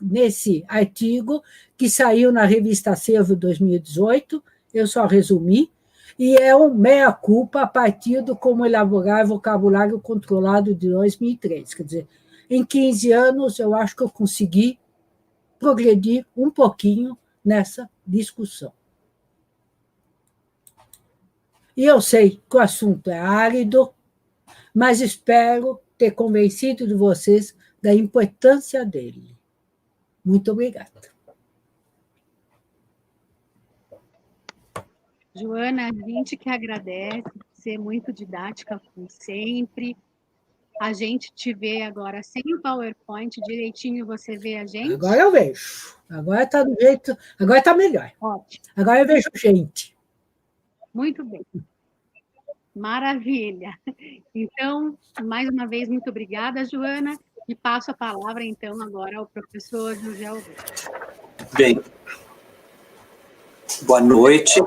nesse artigo que saiu na revista Acervo 2018, eu só resumi, e é um meia-culpa a partir do Como Elaborar Vocabulário Controlado de 2003. Quer dizer, em 15 anos, eu acho que eu consegui progredir um pouquinho nessa discussão. E eu sei que o assunto é árido, mas espero ter convencido de vocês da importância dele. Muito obrigada. Joana, a gente que agradece por ser muito didática, como sempre. A gente te vê agora sem o PowerPoint direitinho, você vê a gente? Agora eu vejo. Agora está do jeito. Agora está melhor. Ótimo. Agora eu vejo gente. Muito bem. Maravilha. Então, mais uma vez, muito obrigada, Joana, e passo a palavra, então, agora ao professor José Alberto. Bem, boa noite.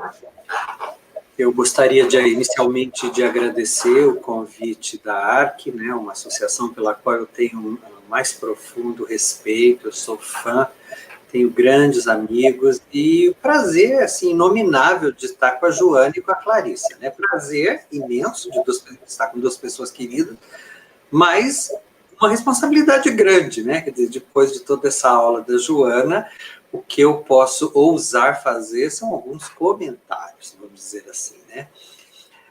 Eu gostaria inicialmente de agradecer o convite da ARC, né, uma associação pela qual eu tenho um mais profundo respeito, eu sou fã, tenho grandes amigos, e o prazer, assim, inominável de estar com a Joana e com a Clarice, né? Prazer imenso de estar com 2 pessoas queridas, mas uma responsabilidade grande, né? Quer dizer, depois de toda essa aula da Joana, o que eu posso ousar fazer são alguns comentários, vamos dizer assim, né?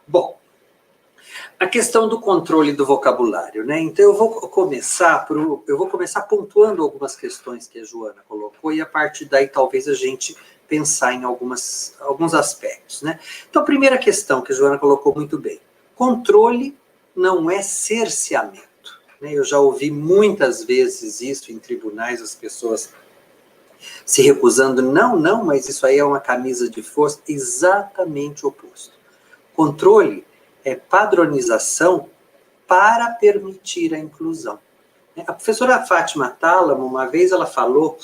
Bom, a questão do controle do vocabulário, né? Então, eu vou começar pontuando algumas questões que a Joana colocou, e a partir daí talvez a gente pensar em alguns aspectos. aspectos, né? Então, a primeira questão que a Joana colocou muito bem, controle não é cerceamento, né? Eu já ouvi muitas vezes isso em tribunais, as pessoas se recusando, não, mas isso aí é uma camisa de força, exatamente o oposto. Controle é padronização para permitir a inclusão. A professora Fátima Tálamo, uma vez ela falou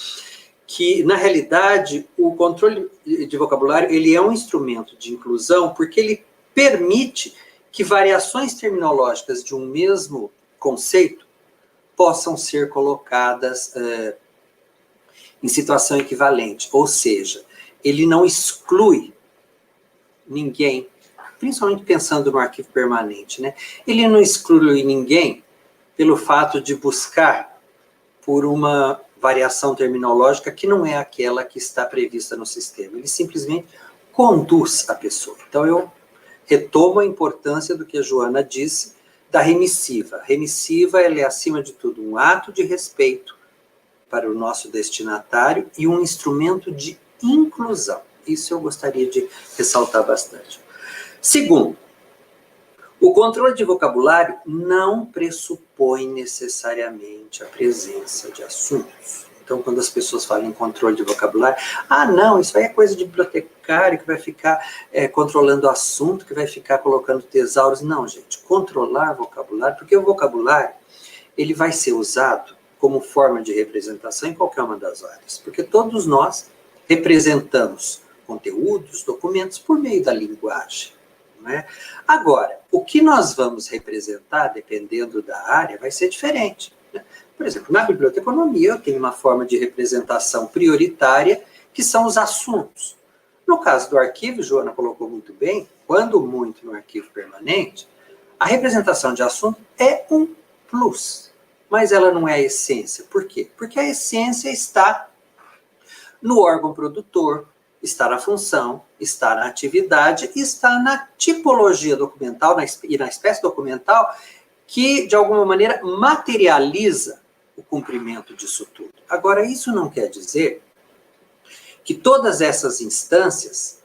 que, na realidade, o controle de vocabulário ele é um instrumento de inclusão porque ele permite que variações terminológicas de um mesmo conceito possam ser colocadas em situação equivalente, ou seja, ele não exclui ninguém, principalmente pensando no arquivo permanente, né? Ele não exclui ninguém pelo fato de buscar por uma variação terminológica que não é aquela que está prevista no sistema. Ele simplesmente conduz a pessoa. Então, eu retomo a importância do que a Joana disse da remissiva. A remissiva, ela é, acima de tudo, um ato de respeito para o nosso destinatário e um instrumento de inclusão. Isso eu gostaria de ressaltar bastante. Segundo, o controle de vocabulário não pressupõe necessariamente a presença de assuntos. Então, quando as pessoas falam em controle de vocabulário, não, isso aí é coisa de bibliotecário que vai ficar controlando o assunto, que vai ficar colocando tesauros. Não, gente, controlar vocabulário, porque o vocabulário ele vai ser usado como forma de representação em qualquer uma das áreas, porque todos nós representamos conteúdos, documentos por meio da linguagem. Não é? Agora, o que nós vamos representar, dependendo da área, vai ser diferente. Né? Por exemplo, na biblioteconomia eu tenho uma forma de representação prioritária, que são os assuntos. No caso do arquivo, Joana colocou muito bem, quando muito no arquivo permanente, a representação de assunto é um plus, mas ela não é a essência. Por quê? Porque a essência está no órgão produtor, está na função, está na atividade, está na tipologia documental e na espécie documental que, de alguma maneira, materializa o cumprimento disso tudo. Agora, isso não quer dizer que todas essas instâncias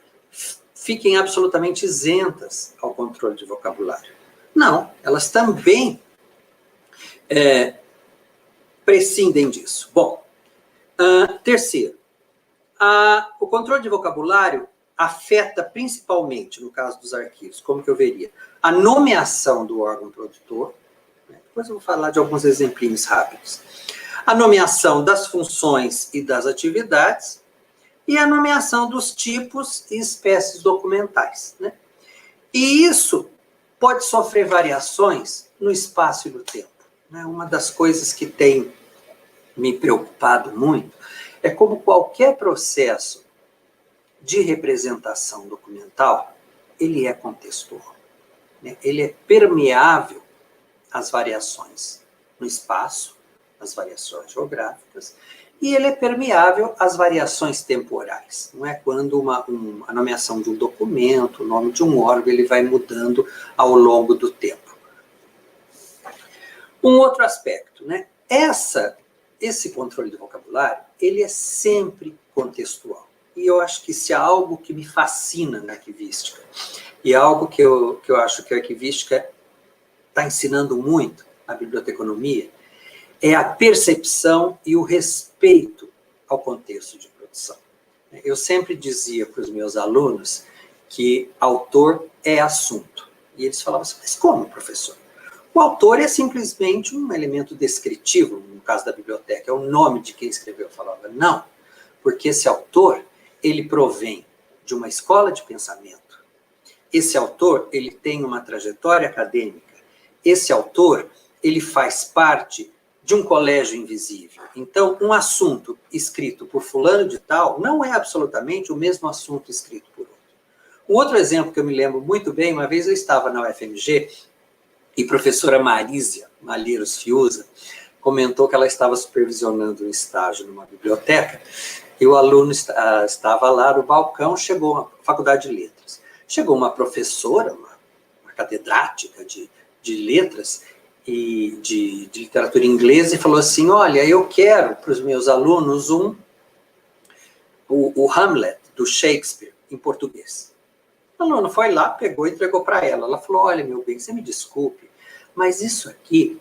fiquem absolutamente isentas ao controle de vocabulário. Não, elas também prescindem disso. Bom, terceiro, o controle de vocabulário afeta principalmente, no caso dos arquivos, como que eu veria? A nomeação do órgão produtor, né? Depois eu vou falar de alguns exemplinhos rápidos. A nomeação das funções e das atividades e a nomeação dos tipos e espécies documentais, né? E isso pode sofrer variações no espaço e no tempo, né? Uma das coisas que tem me preocupado muito é como qualquer processo de representação documental, ele é contextual, né? Ele é permeável às variações no espaço, às variações geográficas, e ele é permeável às variações temporais. Não é quando a nomeação de um documento, o nome de um órgão, ele vai mudando ao longo do tempo. Um outro aspecto, né? Esse controle do vocabulário, ele é sempre contextual. E eu acho que se há algo que me fascina na arquivística, e algo que eu acho que a arquivística está ensinando muito, a biblioteconomia, é a percepção e o respeito ao contexto de produção. Eu sempre dizia para os meus alunos que autor é assunto. E eles falavam assim, mas como, professor? O autor é simplesmente um elemento descritivo, no caso da biblioteca, é o nome de quem escreveu. Eu falava, não, porque esse autor, ele provém de uma escola de pensamento. Esse autor, ele tem uma trajetória acadêmica. Esse autor, ele faz parte de um colégio invisível. Então, um assunto escrito por fulano de tal não é absolutamente o mesmo assunto escrito por outro. Um outro exemplo que eu me lembro muito bem, uma vez eu estava na UFMG e a professora Marísia Malheiros Fiuza comentou que ela estava supervisionando um estágio numa biblioteca e o aluno estava lá no balcão, chegou a Faculdade de Letras. Chegou uma professora, uma catedrática de letras, e de literatura inglesa e falou assim, olha, eu quero para os meus alunos o Hamlet, do Shakespeare, em português. A aluna foi lá, pegou e entregou para ela. Ela falou, olha, meu bem, você me desculpe, mas isso aqui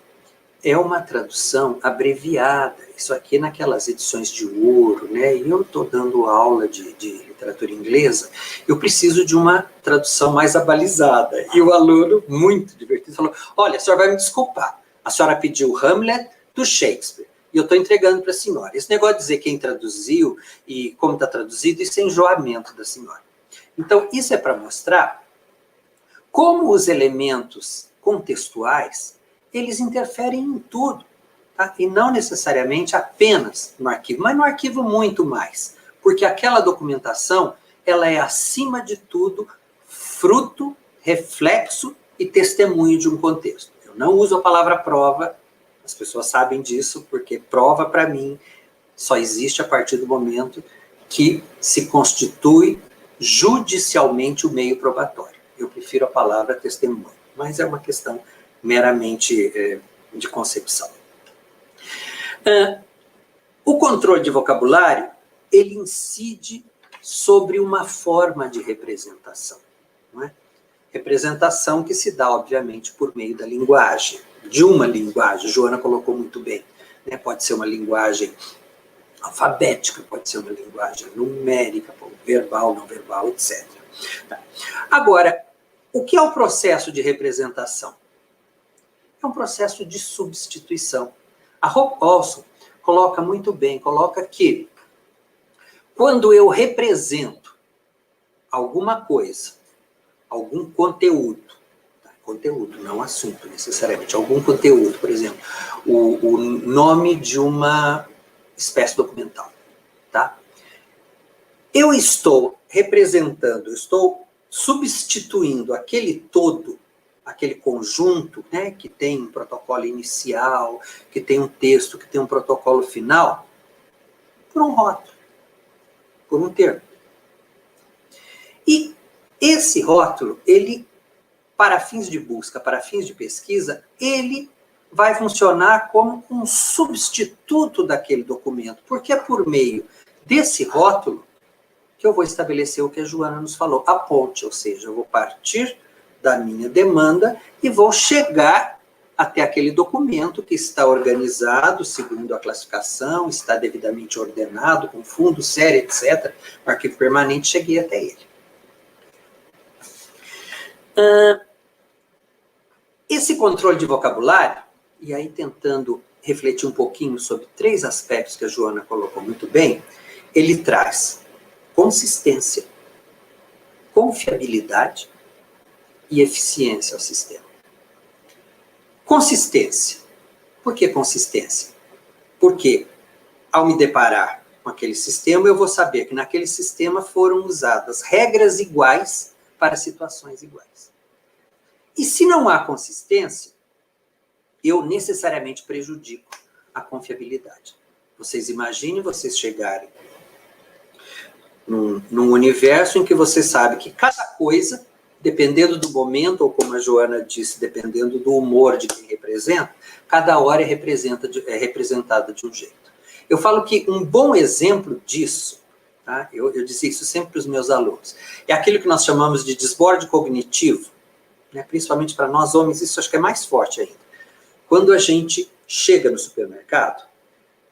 é uma tradução abreviada. Isso aqui naquelas edições de ouro, né? E eu estou dando aula de literatura inglesa, eu preciso de uma tradução mais abalizada. E o aluno, muito divertido, falou, olha, a senhora vai me desculpar. A senhora pediu Hamlet do Shakespeare. E eu estou entregando para a senhora. Esse negócio de dizer quem traduziu e como está traduzido, isso é enjoamento da senhora. Então, isso é para mostrar como os elementos contextuais, eles interferem em tudo, tá? E não necessariamente apenas no arquivo, mas no arquivo muito mais. Porque aquela documentação, ela é, acima de tudo, fruto, reflexo e testemunho de um contexto. Eu não uso a palavra prova, as pessoas sabem disso, porque prova, para mim, só existe a partir do momento que se constitui judicialmente o meio probatório. Eu prefiro a palavra testemunho, mas é uma questão meramente de concepção. O controle de vocabulário, ele incide sobre uma forma de representação, não é? Representação que se dá, obviamente, por meio da linguagem, de uma linguagem, Joana colocou muito bem, né? Pode ser uma linguagem alfabética, pode ser uma linguagem numérica, verbal, não verbal, etc. Agora, o que é o processo de representação? É um processo de substituição. A Hope Olson coloca muito bem, coloca que quando eu represento alguma coisa, algum conteúdo, tá? Conteúdo, não assunto necessariamente, algum conteúdo, por exemplo, o nome de uma espécie documental, tá? Eu estou representando, eu estou substituindo aquele todo, aquele conjunto, né, que tem um protocolo inicial, que tem um texto, que tem um protocolo final, por um rótulo, por um termo. E esse rótulo, ele, para fins de busca, para fins de pesquisa, ele vai funcionar como um substituto daquele documento, porque é por meio desse rótulo que eu vou estabelecer o que a Joana nos falou, a ponte, ou seja, eu vou partir da minha demanda e vou chegar até aquele documento que está organizado segundo a classificação, está devidamente ordenado, com fundo, série, etc. O arquivo permanente, cheguei até ele. Esse controle de vocabulário, e aí tentando refletir um pouquinho sobre 3 aspectos que a Joana colocou muito bem, ele traz consistência, confiabilidade e eficiência ao sistema. Consistência. Por que consistência? Porque, ao me deparar com aquele sistema, eu vou saber que naquele sistema foram usadas regras iguais para situações iguais. E se não há consistência, eu necessariamente prejudico a confiabilidade. Vocês imaginem vocês chegarem num universo em que você sabe que cada coisa, dependendo do momento, ou como a Joana disse, dependendo do humor de quem representa, cada hora é representada de um jeito. Eu falo que um bom exemplo disso, tá? Eu disse isso sempre para os meus alunos, é aquilo que nós chamamos de desborde cognitivo, né? Principalmente para nós homens, isso acho que é mais forte ainda. Quando a gente chega no supermercado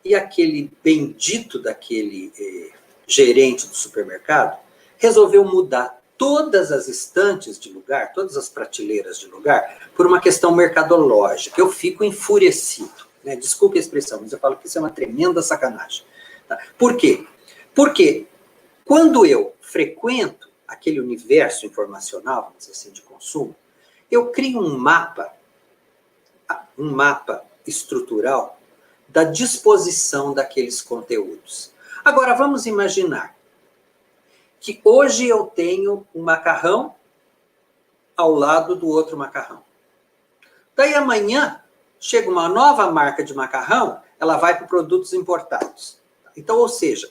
e aquele bendito daquele gerente do supermercado resolveu mudar todas as estantes de lugar, todas as prateleiras de lugar, por uma questão mercadológica. Eu fico enfurecido, né? Desculpe a expressão, mas eu falo que isso é uma tremenda sacanagem. Tá? Por quê? Porque quando eu frequento aquele universo informacional, vamos dizer assim, de consumo, eu crio um mapa estrutural da disposição daqueles conteúdos. Agora, vamos imaginar que hoje eu tenho um macarrão ao lado do outro macarrão. Daí amanhã, chega uma nova marca de macarrão, ela vai para produtos importados. Então, ou seja,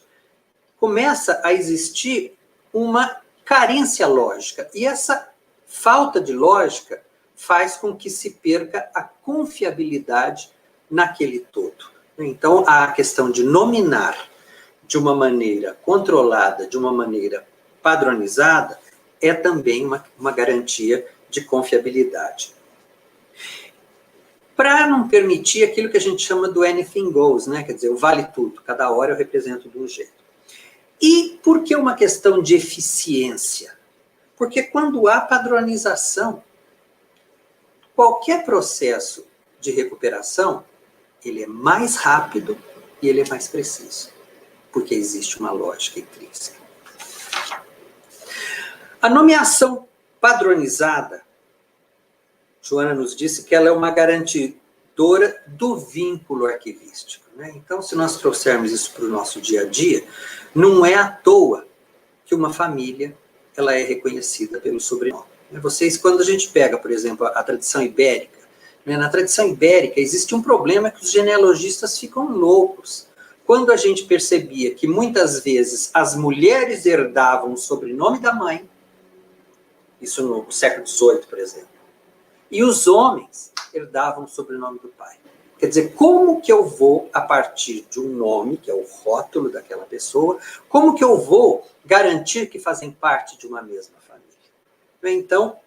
começa a existir uma carência lógica. E essa falta de lógica faz com que se perca a confiabilidade naquele todo. Então, a questão de nominar de uma maneira controlada, de uma maneira padronizada, é também uma garantia de confiabilidade. Para não permitir aquilo que a gente chama do anything goes, né? Quer dizer, o vale tudo, cada hora eu represento de um jeito. E por que uma questão de eficiência? Porque quando há padronização, qualquer processo de recuperação, ele é mais rápido e ele é mais preciso, porque existe uma lógica intrínseca. A nomeação padronizada, Joana nos disse que ela é uma garantidora do vínculo arquivístico, né? Então, se nós trouxermos isso para o nosso dia a dia, não é à toa que uma família ela é reconhecida pelo sobrenome. Vocês, quando a gente pega, por exemplo, a tradição ibérica, né, na tradição ibérica existe um problema que os genealogistas ficam loucos. Quando a gente percebia que muitas vezes as mulheres herdavam o sobrenome da mãe, isso no século XVIII, por exemplo, e os homens herdavam o sobrenome do pai. Quer dizer, como que eu vou, a partir de um nome, que é o rótulo daquela pessoa, como que eu vou garantir que fazem parte de uma mesma família? Então,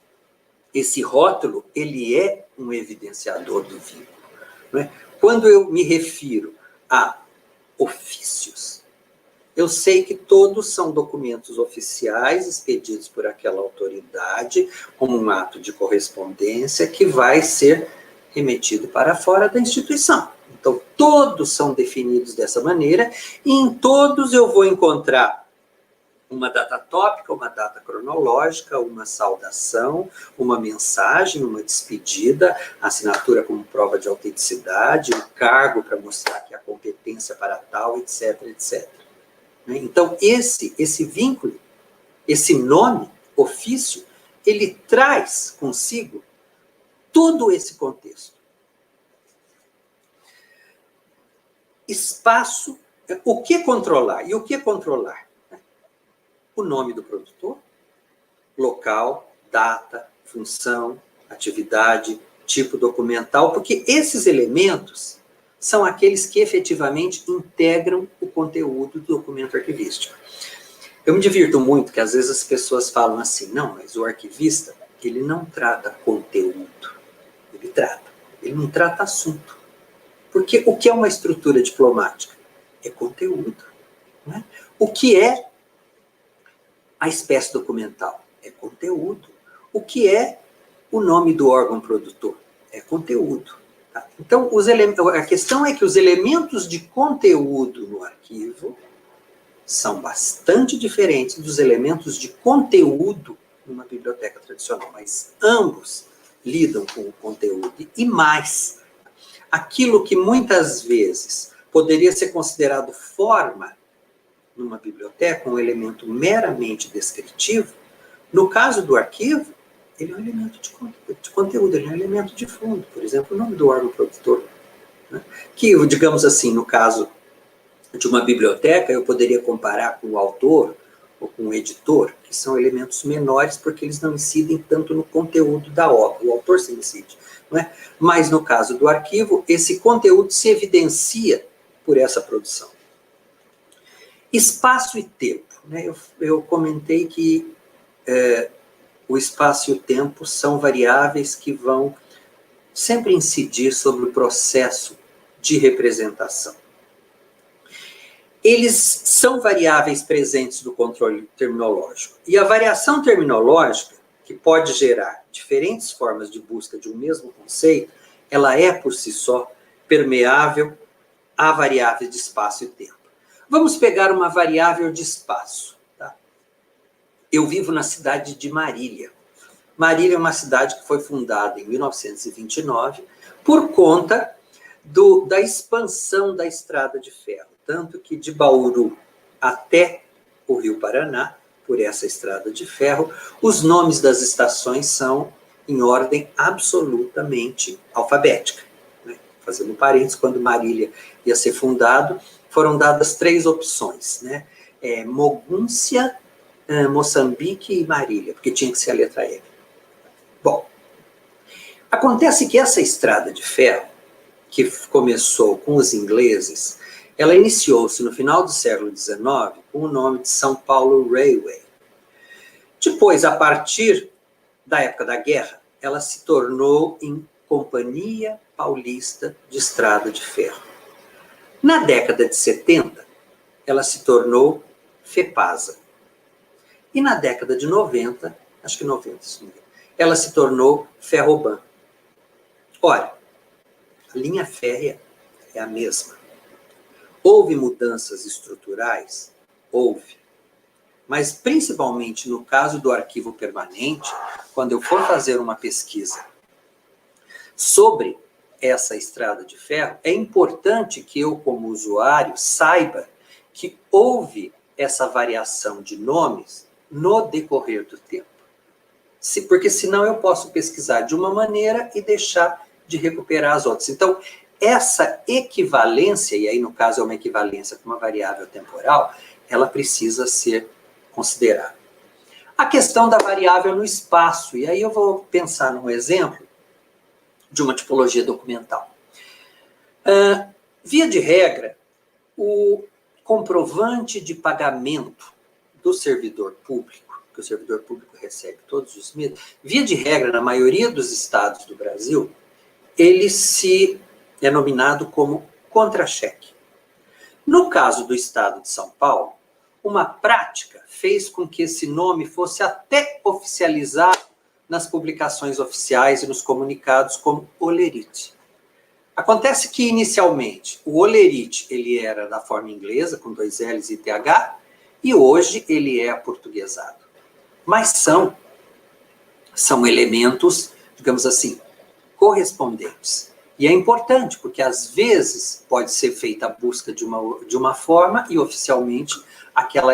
esse rótulo, ele é um evidenciador do vínculo. Né? Quando eu me refiro a ofícios, eu sei que todos são documentos oficiais expedidos por aquela autoridade, como um ato de correspondência que vai ser remetido para fora da instituição. Então, todos são definidos dessa maneira, e em todos eu vou encontrar uma data tópica, uma data cronológica, uma saudação, uma mensagem, uma despedida, assinatura como prova de autenticidade, um cargo para mostrar que há competência para tal, etc, etc. Então, esse vínculo, esse nome, ofício, ele traz consigo todo esse contexto. Espaço, o que controlar? E o que controlar? O nome do produtor, local, data, função, atividade, tipo documental, porque esses elementos são aqueles que efetivamente integram o conteúdo do documento arquivístico. Eu me divirto muito que às vezes as pessoas falam assim, não, mas o arquivista, ele não trata conteúdo, ele não trata assunto. Porque o que é uma estrutura diplomática? É conteúdo. Né? O que é a espécie documental? É conteúdo. O que é o nome do órgão produtor? É conteúdo. Tá? Então, a questão é que os elementos de conteúdo no arquivo são bastante diferentes dos elementos de conteúdo numa biblioteca tradicional, mas ambos lidam com o conteúdo. E mais, aquilo que muitas vezes poderia ser considerado forma numa biblioteca, um elemento meramente descritivo, no caso do arquivo, ele é um elemento de conteúdo, ele é um elemento de fundo, por exemplo, o nome do órgão produtor. Né? Que, digamos assim, no caso de uma biblioteca, eu poderia comparar com o autor ou com o editor, que são elementos menores, porque eles não incidem tanto no conteúdo da obra, o autor se incide. Não é? Mas no caso do arquivo, esse conteúdo se evidencia por essa produção. Espaço e tempo. Né? Eu comentei que o espaço e o tempo são variáveis que vão sempre incidir sobre o processo de representação. Eles são variáveis presentes do controle terminológico. E a variação terminológica, que pode gerar diferentes formas de busca de um mesmo conceito, ela é, por si só, permeável a variáveis de espaço e tempo. Vamos pegar uma variável de espaço. Tá? Eu vivo na cidade de Marília. Marília é uma cidade que foi fundada em 1929 por conta da expansão da estrada de ferro. Tanto que de Bauru até o Rio Paraná, por essa estrada de ferro, os nomes das estações são em ordem absolutamente alfabética. Né? Fazendo um parênteses, quando Marília ia ser fundado, foram dadas 3 opções, né? Mogúncia, Moçambique e Marília, porque tinha que ser a letra M. Bom, acontece que essa estrada de ferro, que começou com os ingleses, ela iniciou-se no final do século XIX com o nome de São Paulo Railway. Depois, a partir da época da guerra, ela se tornou em Companhia Paulista de Estrada de Ferro. Na década de 70, ela se tornou FEPASA. E na década de 90, acho que 90, ela se tornou Ferroban. Ora, a linha férrea é a mesma. Houve mudanças estruturais? Houve. Mas, principalmente no caso do arquivo permanente, quando eu for fazer uma pesquisa sobre essa estrada de ferro, é importante que eu, como usuário, saiba que houve essa variação de nomes no decorrer do tempo. Porque senão eu posso pesquisar de uma maneira e deixar de recuperar as outras. Então, essa equivalência, e aí no caso é uma equivalência com uma variável temporal, ela precisa ser considerada. A questão da variável no espaço, e aí eu vou pensar num exemplo de uma tipologia documental. Via de regra, o comprovante de pagamento do servidor público, que o servidor público recebe todos os meses, via de regra, na maioria dos estados do Brasil, ele se é nominado como contra-cheque. No caso do estado de São Paulo, uma prática fez com que esse nome fosse até oficializado nas publicações oficiais e nos comunicados como olerite. Acontece que, inicialmente, o olerite ele era da forma inglesa, com 2 L's e TH, e hoje ele é aportuguesado. Mas são elementos, digamos assim, correspondentes. E é importante, porque às vezes pode ser feita a busca de uma forma e oficialmente aquela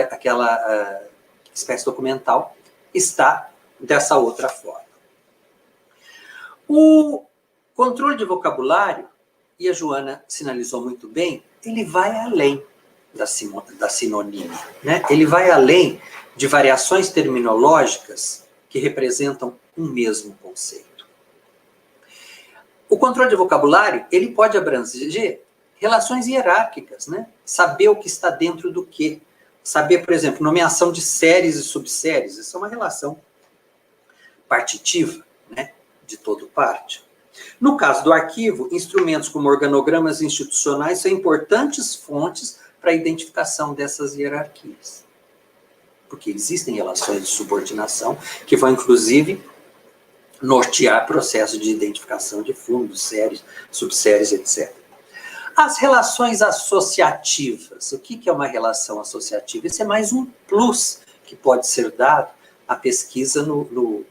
espécie documental está dessa outra forma. O controle de vocabulário, e a Joana sinalizou muito bem, ele vai além da sinonímia, né? Ele vai além de variações terminológicas que representam um mesmo conceito. O controle de vocabulário, ele pode abranger relações hierárquicas, né? Saber o que está dentro do quê. Saber, por exemplo, nomeação de séries e subséries. Isso é uma relação partitiva, né? De todo parte. No caso do arquivo, instrumentos como organogramas institucionais são importantes fontes para a identificação dessas hierarquias. Porque existem relações de subordinação que vão, inclusive, nortear processos de identificação de fundos, séries, subséries, etc. As relações associativas. O que é uma relação associativa? Isso é mais um plus que pode ser dado à pesquisa no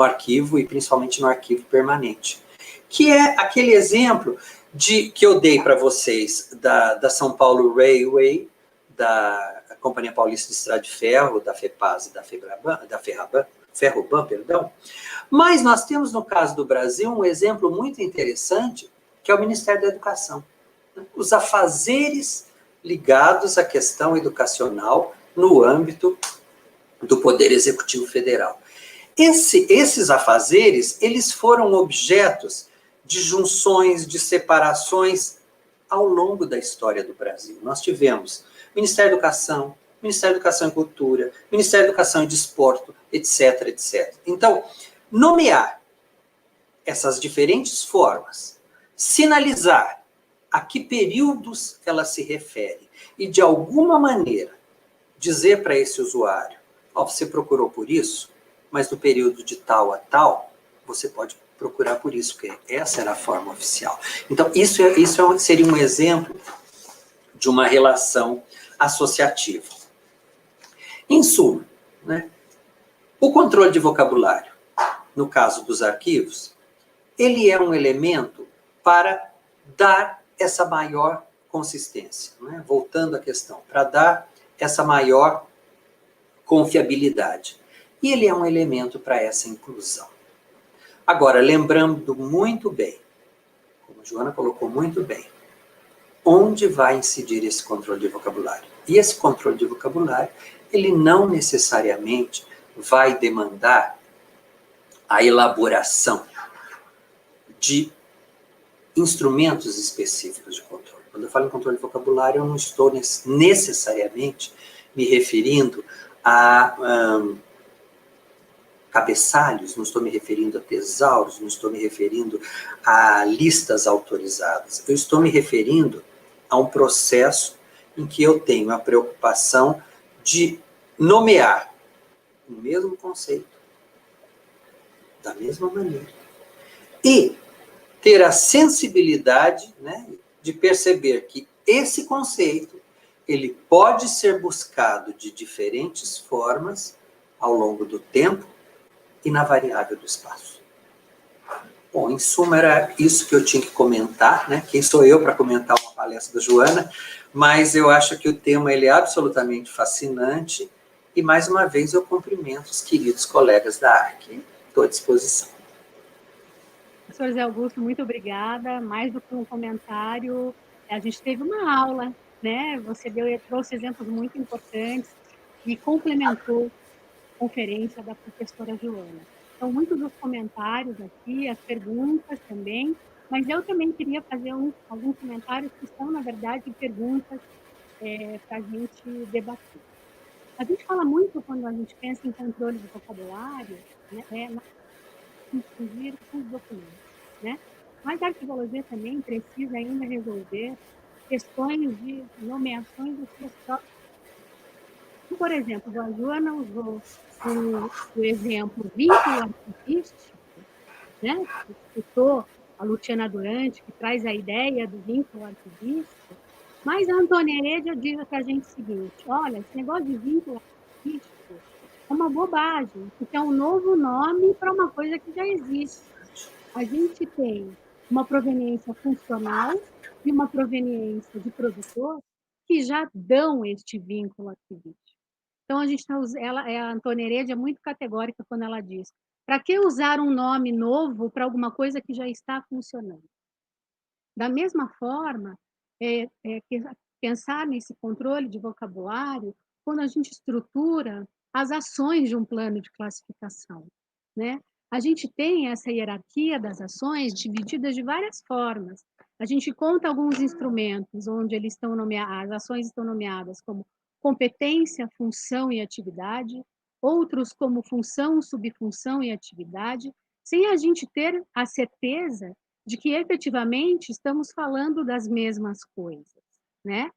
arquivo e principalmente no arquivo permanente. Que é aquele exemplo que eu dei para vocês da São Paulo Railway, da Companhia Paulista de Estrada de Ferro, da FEPASA e da Ferroban, perdão. Mas nós temos, no caso do Brasil, um exemplo muito interessante, que é o Ministério da Educação. Os afazeres ligados à questão educacional no âmbito do Poder Executivo Federal. Esses afazeres, eles foram objetos de junções, de separações ao longo da história do Brasil. Nós tivemos Ministério da Educação, Ministério da Educação e Cultura, Ministério da Educação e Desporto, etc, etc. Então, nomear essas diferentes formas, sinalizar a que períodos ela se refere e, de alguma maneira, dizer para esse usuário, você procurou por isso, mas do período de tal a tal, você pode procurar por isso, porque essa era a forma oficial. Então, isso seria um exemplo de uma relação associativa. Em suma, né, o controle de vocabulário, no caso dos arquivos, ele é um elemento para dar essa maior consistência, né? Voltando à questão, para dar essa maior confiabilidade. E ele é um elemento para essa inclusão. Agora, lembrando muito bem, como a Joana colocou muito bem, onde vai incidir esse controle de vocabulário? E esse controle de vocabulário, ele não necessariamente vai demandar a elaboração de instrumentos específicos de controle. Quando eu falo em controle de vocabulário, eu não estou necessariamente me referindo a cabeçalhos, não estou me referindo a tesauros, não estou me referindo a listas autorizadas. Eu estou me referindo a um processo em que eu tenho a preocupação de nomear o mesmo conceito, da mesma maneira, e ter a sensibilidade, né, de perceber que esse conceito ele pode ser buscado de diferentes formas ao longo do tempo e na variável do espaço. Bom, em suma, era isso que eu tinha que comentar, né? Quem sou eu para comentar uma palestra da Joana, mas eu acho que o tema ele é absolutamente fascinante e, mais uma vez, eu cumprimento os queridos colegas da ARC. Estou à disposição. Professor Zé Augusto, muito obrigada. Mais do que um comentário, a gente teve uma aula, né? Você trouxe exemplos muito importantes e complementou a conferência da professora Joana. Então, muitos dos comentários aqui, as perguntas também, mas eu também queria fazer alguns comentários que são, na verdade, perguntas para a gente debater. A gente fala muito, quando a gente pensa em controle de vocabulário, né, distinguir os documentos, né? Mas a arquivologia também precisa ainda resolver questões de nomeações dos seus próprios. Por exemplo, a Joana usou o exemplo vínculo arquivístico, né? Que citou a Luciana Durante, que traz a ideia do vínculo arquivístico, mas a Antônia Heredia diz para a gente o seguinte: olha, esse negócio de vínculo arquivístico é uma bobagem, porque é um novo nome para uma coisa que já existe. A gente tem uma proveniência funcional e uma proveniência de produtor que já dão este vínculo arquivístico. Então, a gente está a Antônia Heredia é muito categórica quando ela diz: para que usar um nome novo para alguma coisa que já está funcionando? Da mesma forma, pensar nesse controle de vocabulário quando a gente estrutura as ações de um plano de classificação, né? A gente tem essa hierarquia das ações divididas de várias formas. A gente conta alguns instrumentos onde eles estão as ações estão nomeadas como competência, função e atividade, outros como função, subfunção e atividade, sem a gente ter a certeza de que efetivamente estamos falando das mesmas coisas, né?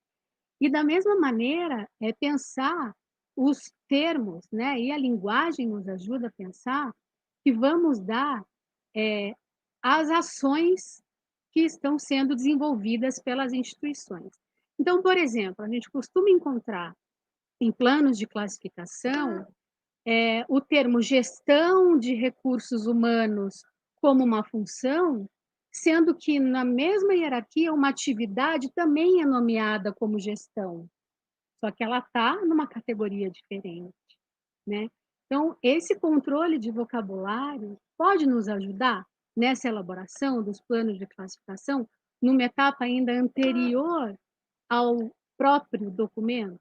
E da mesma maneira, pensar os termos, né? E a linguagem nos ajuda a pensar que vamos dar as ações que estão sendo desenvolvidas pelas instituições. Então, por exemplo, a gente costuma encontrar em planos de classificação o termo gestão de recursos humanos como uma função, sendo que na mesma hierarquia uma atividade também é nomeada como gestão, só que ela está numa categoria diferente, né? Então, esse controle de vocabulário pode nos ajudar nessa elaboração dos planos de classificação, numa etapa ainda anterior ao próprio documento?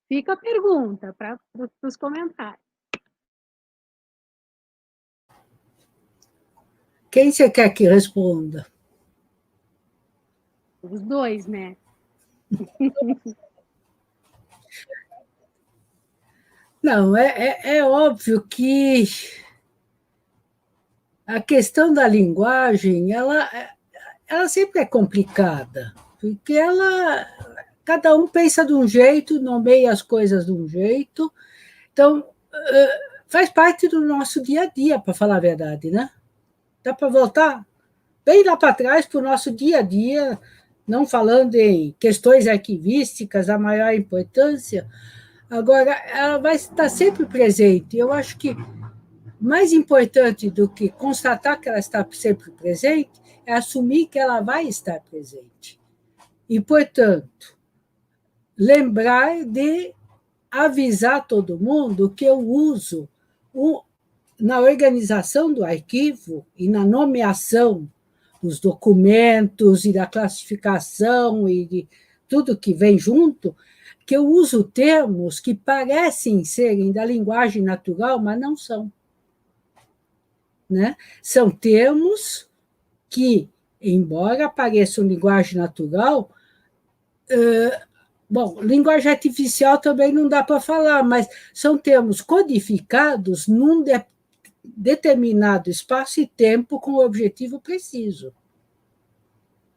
Fica a pergunta para os comentários. Quem você quer que responda? Os dois, né? Não, é óbvio que a questão da linguagem, ela sempre é complicada, porque cada um pensa de um jeito, nomeia as coisas de um jeito, então faz parte do nosso dia a dia, para falar a verdade, né? Dá para voltar bem lá para trás para o nosso dia a dia, não falando em questões arquivísticas da maior importância. Agora, ela vai estar sempre presente. Eu acho que mais importante do que constatar que ela está sempre presente é assumir que ela vai estar presente. E, portanto, lembrar de avisar todo mundo que eu uso na organização do arquivo e na nomeação dos documentos e da classificação e de tudo que vem junto, que eu uso termos que parecem serem da linguagem natural, mas não são. Né? São termos que, embora pareçam linguagem natural, Bom, linguagem artificial também não dá para falar, mas são termos codificados num determinado espaço e tempo com objetivo preciso.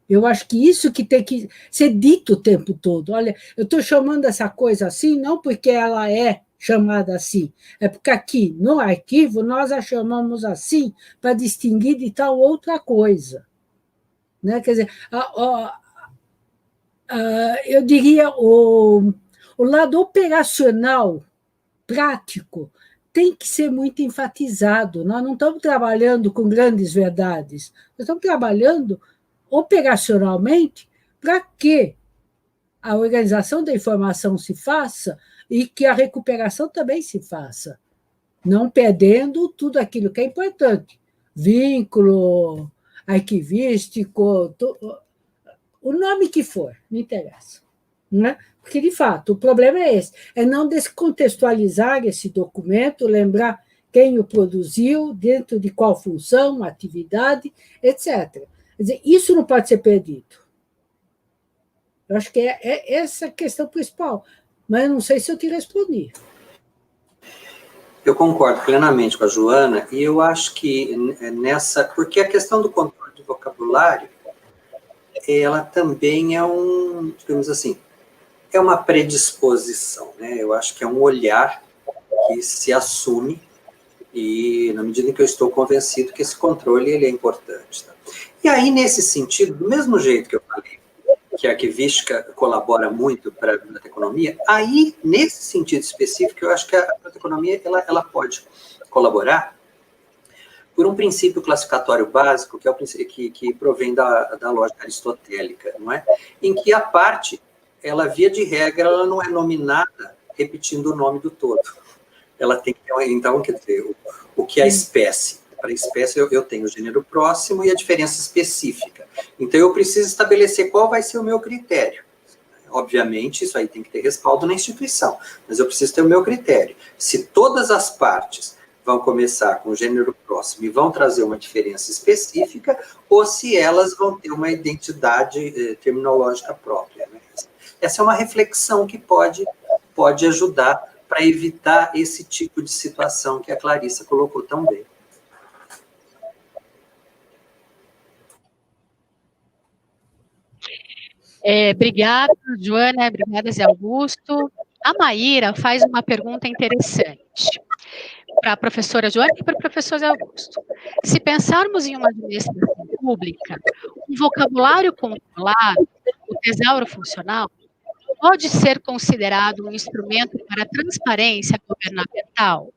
Eu acho que isso que tem que ser dito o tempo todo. Olha, eu estou chamando essa coisa assim, não porque ela é chamada assim, é porque aqui no arquivo nós a chamamos assim para distinguir de tal outra coisa. Né? Quer dizer, eu diria o lado operacional, prático, tem que ser muito enfatizado. Nós não estamos trabalhando com grandes verdades, nós estamos trabalhando operacionalmente para que a organização da informação se faça e que a recuperação também se faça, não perdendo tudo aquilo que é importante, vínculo arquivístico, o nome que for, não interessa. Né? Porque, de fato, o problema é esse, é não descontextualizar esse documento, lembrar quem o produziu, dentro de qual função, atividade, etc. Quer dizer, isso não pode ser perdido. Eu acho que é essa a questão principal, mas eu não sei se eu te respondi. Eu concordo plenamente com a Joana, e eu acho que nessa... Porque a questão do controle de vocabulário, ela também é digamos assim, é uma predisposição, né? Eu acho que é um olhar que se assume, e na medida em que eu estou convencido que esse controle ele é importante. Tá? E aí, nesse sentido, do mesmo jeito que eu falei, que a arquivística colabora muito para a biblioteconomia, aí, nesse sentido específico, eu acho que a biblioteconomia ela pode colaborar por um princípio classificatório básico, que é o princípio que provém da lógica aristotélica, não é? Em que a parte, ela, via de regra, ela não é nominada repetindo o nome do todo. Ela tem que ter, então, quer dizer, o que é a espécie. Para a espécie, eu tenho o gênero próximo e a diferença específica. Então, eu preciso estabelecer qual vai ser o meu critério. Obviamente, isso aí tem que ter respaldo na instituição, mas eu preciso ter o meu critério. Se todas as partes vão começar com o gênero próximo e vão trazer uma diferença específica, ou se elas vão ter uma identidade terminológica própria. Né? Essa é uma reflexão que pode ajudar para evitar esse tipo de situação que a Clarissa colocou tão bem. Obrigada, Joana, obrigada, Zé Augusto. A Maíra faz uma pergunta interessante para a professora Joana e para o professor Zé Augusto. Se pensarmos em uma administração pública, um vocabulário controlado, o tesouro funcional, pode ser considerado um instrumento para a transparência governamental?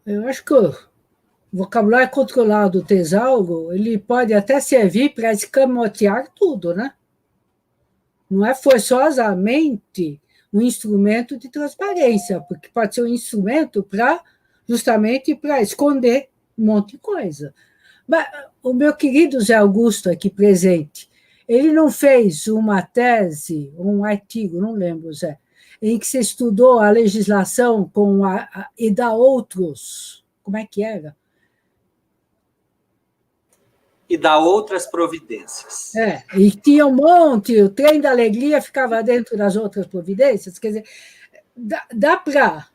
Eu acho que o vocabulário controlado do tesouro, ele pode até servir para escamotear tudo, né? Não é forçosamente um instrumento de transparência, porque pode ser um instrumento justamente para esconder um monte de coisa. Mas o meu querido Zé Augusto aqui presente, ele não fez uma tese, um artigo, não lembro, Zé, em que você estudou a legislação e dá outros, como é que era? E dá outras providências. E tinha um monte, o trem da alegria ficava dentro das outras providências. Quer dizer, dá para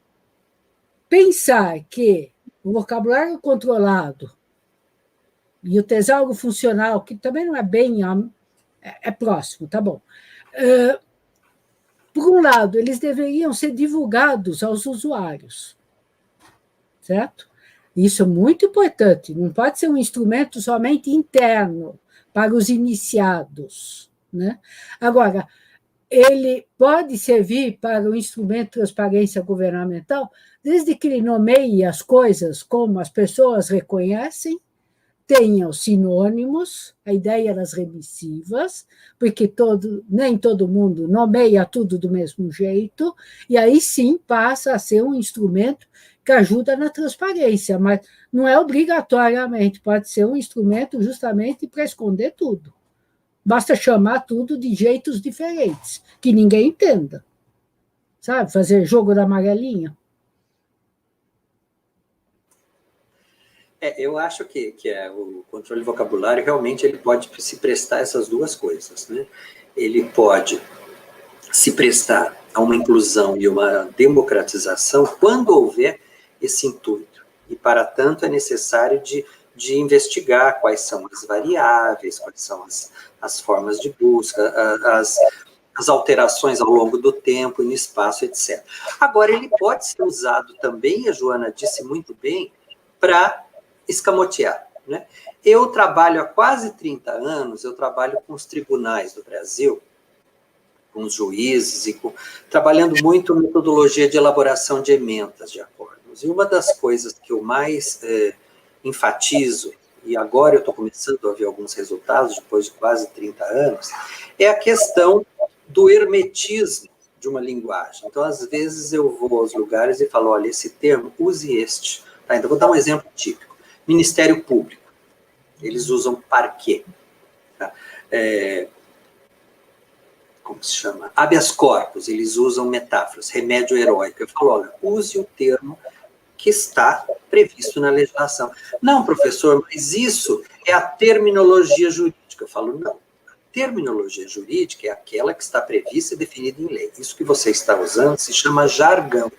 pensar que o vocabulário controlado e o tesouro funcional, que também não é bem, é próximo, tá bom. Por um lado, eles deveriam ser divulgados aos usuários, certo? Isso é muito importante, não pode ser um instrumento somente interno, para os iniciados. Né? Agora, ele pode servir para o instrumento de transparência governamental, desde que ele nomeie as coisas como as pessoas reconhecem, tenha os sinônimos, a ideia das remissivas, porque nem todo mundo nomeia tudo do mesmo jeito, e aí sim passa a ser um instrumento que ajuda na transparência, mas não é obrigatoriamente, pode ser um instrumento justamente para esconder tudo. Basta chamar tudo de jeitos diferentes, que ninguém entenda. Sabe, fazer jogo da amarelinha. Eu acho que o controle vocabulário realmente ele pode se prestar a essas duas coisas, né? Ele pode se prestar a uma inclusão e uma democratização quando houver esse intuito. E, para tanto, é necessário de investigar quais são as variáveis, quais são as formas de busca, as alterações ao longo do tempo e no espaço, etc. Agora, ele pode ser usado também, a Joana disse muito bem, para escamotear, né? Eu trabalho há quase 30 anos, eu trabalho com os tribunais do Brasil, com os juízes, trabalhando muito em metodologia de elaboração de emendas de acordos. E uma das coisas que eu mais enfatizo, e agora eu estou começando a ver alguns resultados, depois de quase 30 anos, é a questão do hermetismo de uma linguagem. Então, às vezes, eu vou aos lugares e falo, olha, esse termo, use este. Tá? Então, vou dar um exemplo típico. Ministério Público. Eles usam parquet. Tá? Como se chama? Habeas corpus. Eles usam metáforas. Remédio heróico. Eu falo, olha, use o termo que está previsto na legislação. Não, professor, mas isso é a terminologia jurídica. Eu falo, não. Terminologia jurídica é aquela que está prevista e definida em lei. Isso que você está usando se chama jargão.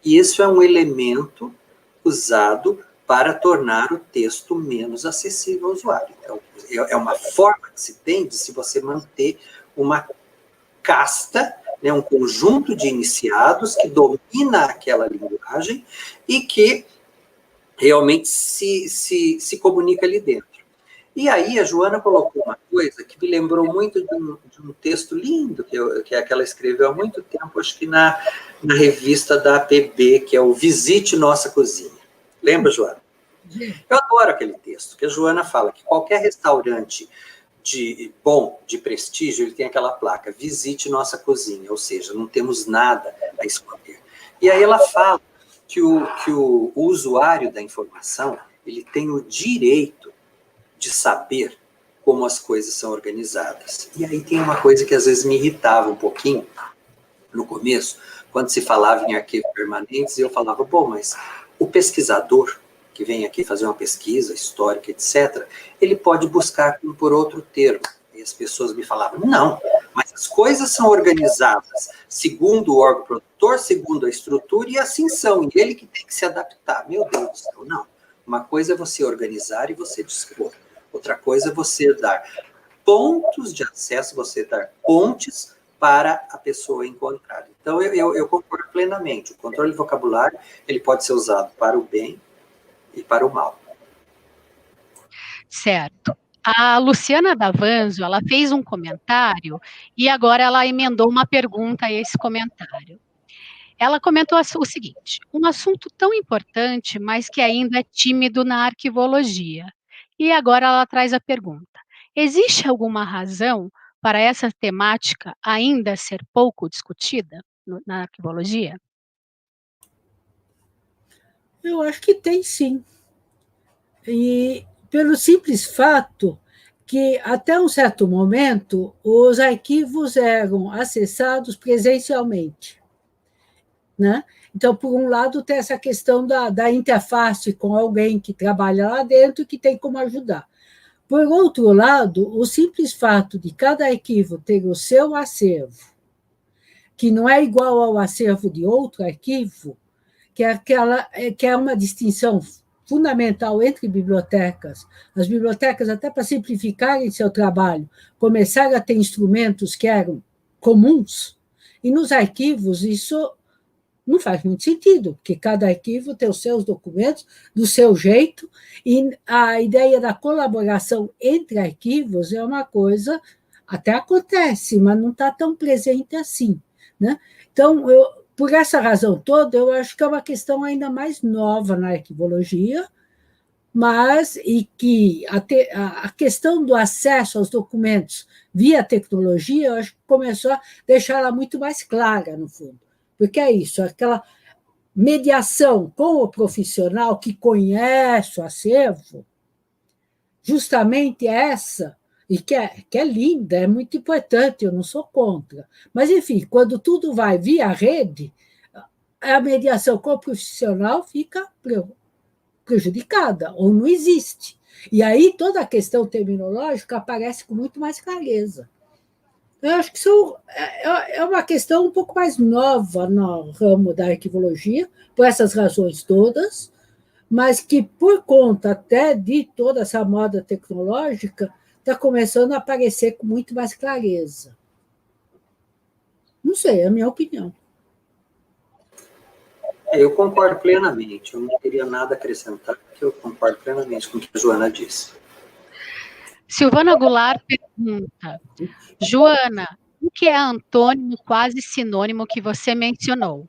E isso é um elemento usado para tornar o texto menos acessível ao usuário. Então, é uma forma que se tem de se você manter uma casta, né, um conjunto de iniciados que domina aquela linguagem e que realmente se comunica ali dentro. E aí a Joana colocou uma coisa que me lembrou muito de um texto lindo que ela escreveu há muito tempo, acho que na revista da APB, que é o Visite Nossa Cozinha. Lembra, Joana? Eu adoro aquele texto, que a Joana fala que qualquer restaurante de prestígio, ele tem aquela placa, Visite Nossa Cozinha, ou seja, não temos nada a esconder. E aí ela fala que o usuário da informação, ele tem o direito de saber como as coisas são organizadas. E aí tem uma coisa que às vezes me irritava um pouquinho no começo, quando se falava em arquivos permanentes, eu falava, bom, mas o pesquisador que vem aqui fazer uma pesquisa histórica, etc., ele pode buscar por outro termo. E as pessoas me falavam, não, mas as coisas são organizadas segundo o órgão produtor, segundo a estrutura, e assim são, e ele que tem que se adaptar. Meu Deus do céu, não. Uma coisa é você organizar e você dispor. Outra coisa é você dar pontos de acesso, você dar pontes para a pessoa encontrar. Então, eu concordo plenamente. O controle de vocabulário, ele pode ser usado para o bem e para o mal. Certo. A Luciana Davanzo, ela fez um comentário e agora ela emendou uma pergunta a esse comentário. Ela comentou o seguinte: um assunto tão importante, mas que ainda é tímido na arquivologia. E agora ela traz a pergunta: existe alguma razão para essa temática ainda ser pouco discutida na arquivologia? Eu acho que tem sim. E pelo simples fato que, até um certo momento, os arquivos eram acessados presencialmente, né? Então, por um lado, tem essa questão da interface com alguém que trabalha lá dentro e que tem como ajudar. Por outro lado, o simples fato de cada arquivo ter o seu acervo, que não é igual ao acervo de outro arquivo, que é uma distinção fundamental entre bibliotecas. As bibliotecas, até para simplificarem seu trabalho, começaram a ter instrumentos que eram comuns, e nos arquivos isso não faz muito sentido, porque cada arquivo tem os seus documentos do seu jeito, e a ideia da colaboração entre arquivos é uma coisa, até acontece, mas não está tão presente assim, né? Então, por essa razão toda, eu acho que é uma questão ainda mais nova na arquivologia, e que a questão do acesso aos documentos via tecnologia, eu acho que começou a deixar ela muito mais clara, no fundo. Porque é isso, aquela mediação com o profissional que conhece o acervo, justamente essa, e que é linda, é muito importante, eu não sou contra. Mas, enfim, quando tudo vai via rede, a mediação com o profissional fica prejudicada, ou não existe. E aí toda a questão terminológica aparece com muito mais clareza. Eu acho que isso é uma questão um pouco mais nova no ramo da arquivologia, por essas razões todas, mas que, por conta até de toda essa moda tecnológica, está começando a aparecer com muito mais clareza. Não sei, é a minha opinião. Eu concordo plenamente, eu não teria nada a acrescentar, porque eu concordo plenamente com o que a Joana disse. Silvana Goulart pergunta, Joana, o que é antônimo quase sinônimo que você mencionou?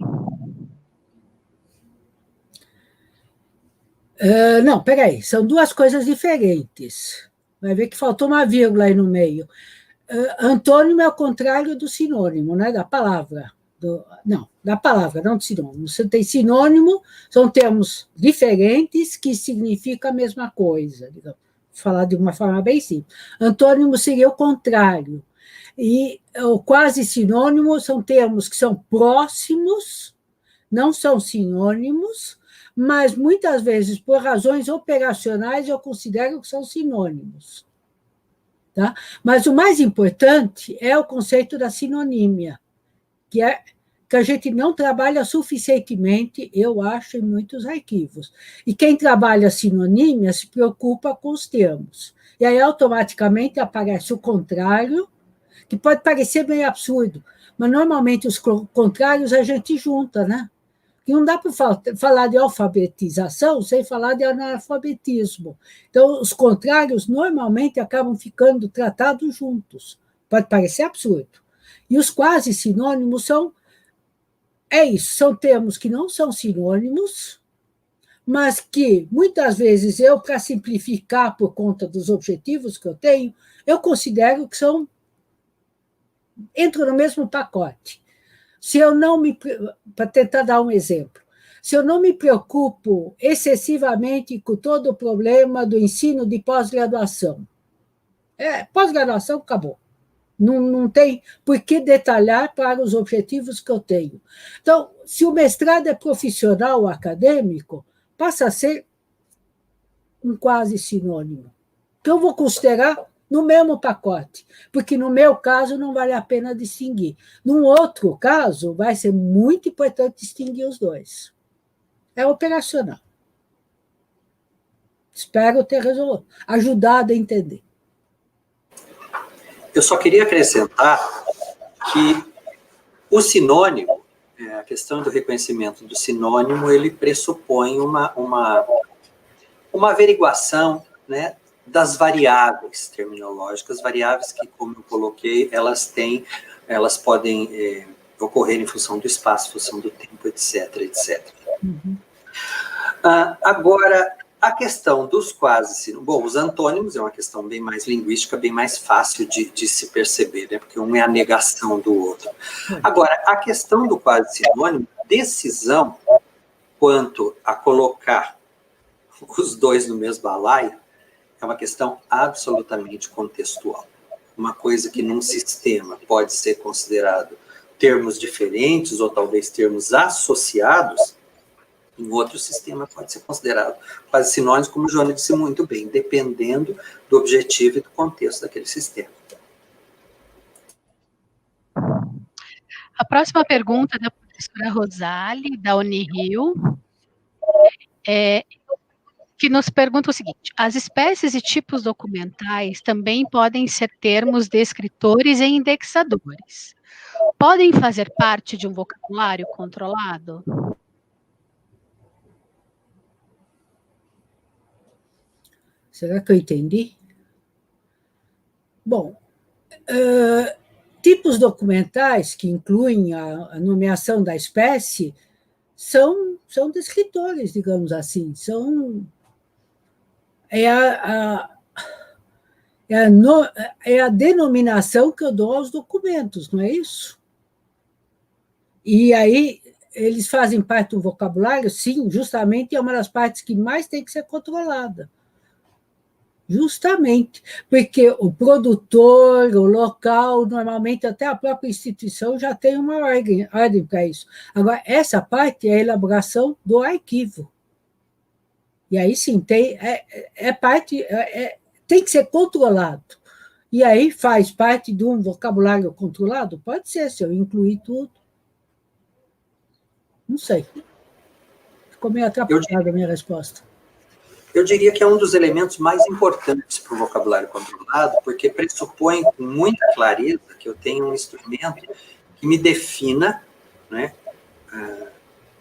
Não, peraí, são duas coisas diferentes. Vai ver que faltou uma vírgula aí no meio. Antônimo é o contrário do sinônimo, né, da palavra. Da palavra, não do sinônimo. Você tem sinônimo, são termos diferentes que significam a mesma coisa, digamos, falar de uma forma bem simples. Antônimo seria o contrário. E o quase sinônimo são termos que são próximos, não são sinônimos, mas muitas vezes, por razões operacionais, eu considero que são sinônimos. Tá? Mas o mais importante é o conceito da sinonímia, que a gente não trabalha suficientemente, eu acho, em muitos arquivos. E quem trabalha sinonímia se preocupa com os termos. E aí, automaticamente, aparece o contrário, que pode parecer meio absurdo, mas normalmente os contrários a gente junta, né? E não dá para falar de alfabetização sem falar de analfabetismo. Então, os contrários normalmente acabam ficando tratados juntos. Pode parecer absurdo. E os quase sinônimos são termos que não são sinônimos, mas que, muitas vezes, eu, para simplificar por conta dos objetivos que eu tenho, eu considero que entram no mesmo pacote. Se eu não para tentar dar um exemplo, se eu não me preocupo excessivamente com todo o problema do ensino de pós-graduação, pós-graduação acabou. Não tem por que detalhar para os objetivos que eu tenho. Então, se o mestrado é profissional ou acadêmico, passa a ser um quase sinônimo, que eu vou considerar no mesmo pacote, porque no meu caso não vale a pena distinguir. Num outro caso, vai ser muito importante distinguir os dois. É operacional. Espero ter ajudado a entender. Eu só queria acrescentar que o sinônimo, a questão do reconhecimento do sinônimo, ele pressupõe uma averiguação, né, das variáveis terminológicas, variáveis que, como eu coloquei, elas podem ocorrer em função do espaço, em função do tempo, etc, etc. Uhum. Agora, a questão dos quase, bom, os antônimos é uma questão bem mais linguística, bem mais fácil de se perceber, né, porque um é a negação do outro. Agora, a questão do quase sinônimo, decisão quanto a colocar os dois no mesmo balaio, é uma questão absolutamente contextual. Uma coisa que num sistema pode ser considerado termos diferentes ou talvez termos associados, em outro sistema pode ser considerado quase sinônimos, como o Joana disse muito bem, dependendo do objetivo e do contexto daquele sistema. A próxima pergunta é da professora Rosali, da Unirio, que nos pergunta o seguinte: as espécies e tipos documentais também podem ser termos descritores e indexadores. Podem fazer parte de um vocabulário controlado? Será que eu entendi? Bom, tipos documentais que incluem a nomeação da espécie são descritores, digamos assim, é a denominação que eu dou aos documentos, não é isso? E aí, eles fazem parte do vocabulário? Sim, justamente é uma das partes que mais tem que ser controlada. Justamente, porque o produtor, o local, normalmente até a própria instituição já tem uma ordem para isso. Agora, essa parte é a elaboração do arquivo. E aí sim, tem que ser controlado. E aí faz parte de um vocabulário controlado? Pode ser, se eu incluir tudo. Não sei. Ficou meio atrapalhada a minha resposta. Eu diria que é um dos elementos mais importantes para o vocabulário controlado, porque pressupõe com muita clareza que eu tenho um instrumento que me defina, né,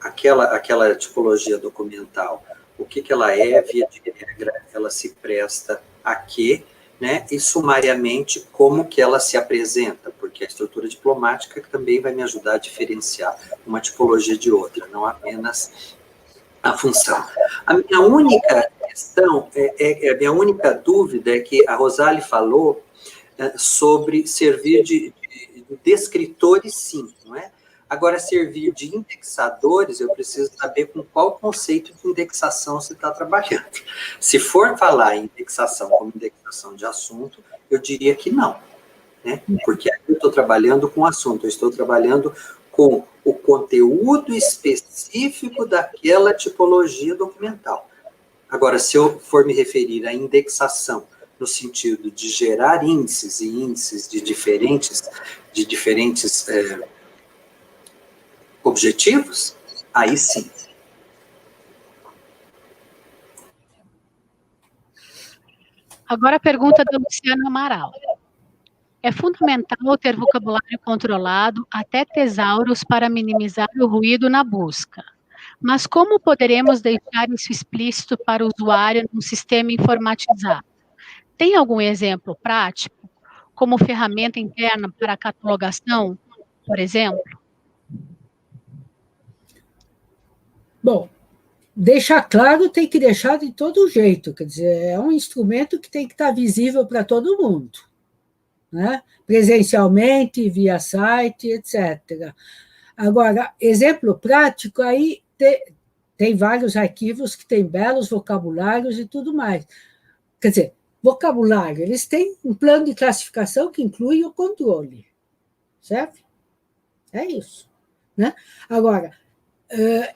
aquela tipologia documental, o que ela é, via de regra, ela se presta a quê, né, e sumariamente como que ela se apresenta, porque a estrutura diplomática também vai me ajudar a diferenciar uma tipologia de outra, não apenas a função. A minha única questão, a minha única dúvida é que a Rosali falou sobre servir de descritores, sim, não é? Agora, servir de indexadores, eu preciso saber com qual conceito de indexação você está trabalhando. Se for falar em indexação como indexação de assunto, eu diria que não, né? Porque aqui eu estou trabalhando com assunto, eu estou trabalhando com o conteúdo específico daquela tipologia documental. Agora, se eu for me referir à indexação no sentido de gerar índices e índices de diferentes objetivos, aí sim. Agora a pergunta da Luciana Amaral. É fundamental ter vocabulário controlado, até tesauros, para minimizar o ruído na busca. Mas como poderemos deixar isso explícito para o usuário num sistema informatizado? Tem algum exemplo prático, como ferramenta interna para catalogação, por exemplo? Bom, deixar claro tem que deixar de todo jeito, quer dizer, é um instrumento que tem que estar visível para todo mundo, né? Presencialmente, via site, etc. Agora, exemplo prático, aí tem vários arquivos que têm belos vocabulários e tudo mais. Quer dizer, vocabulário, eles têm um plano de classificação que inclui o controle, certo? É isso, né? Agora,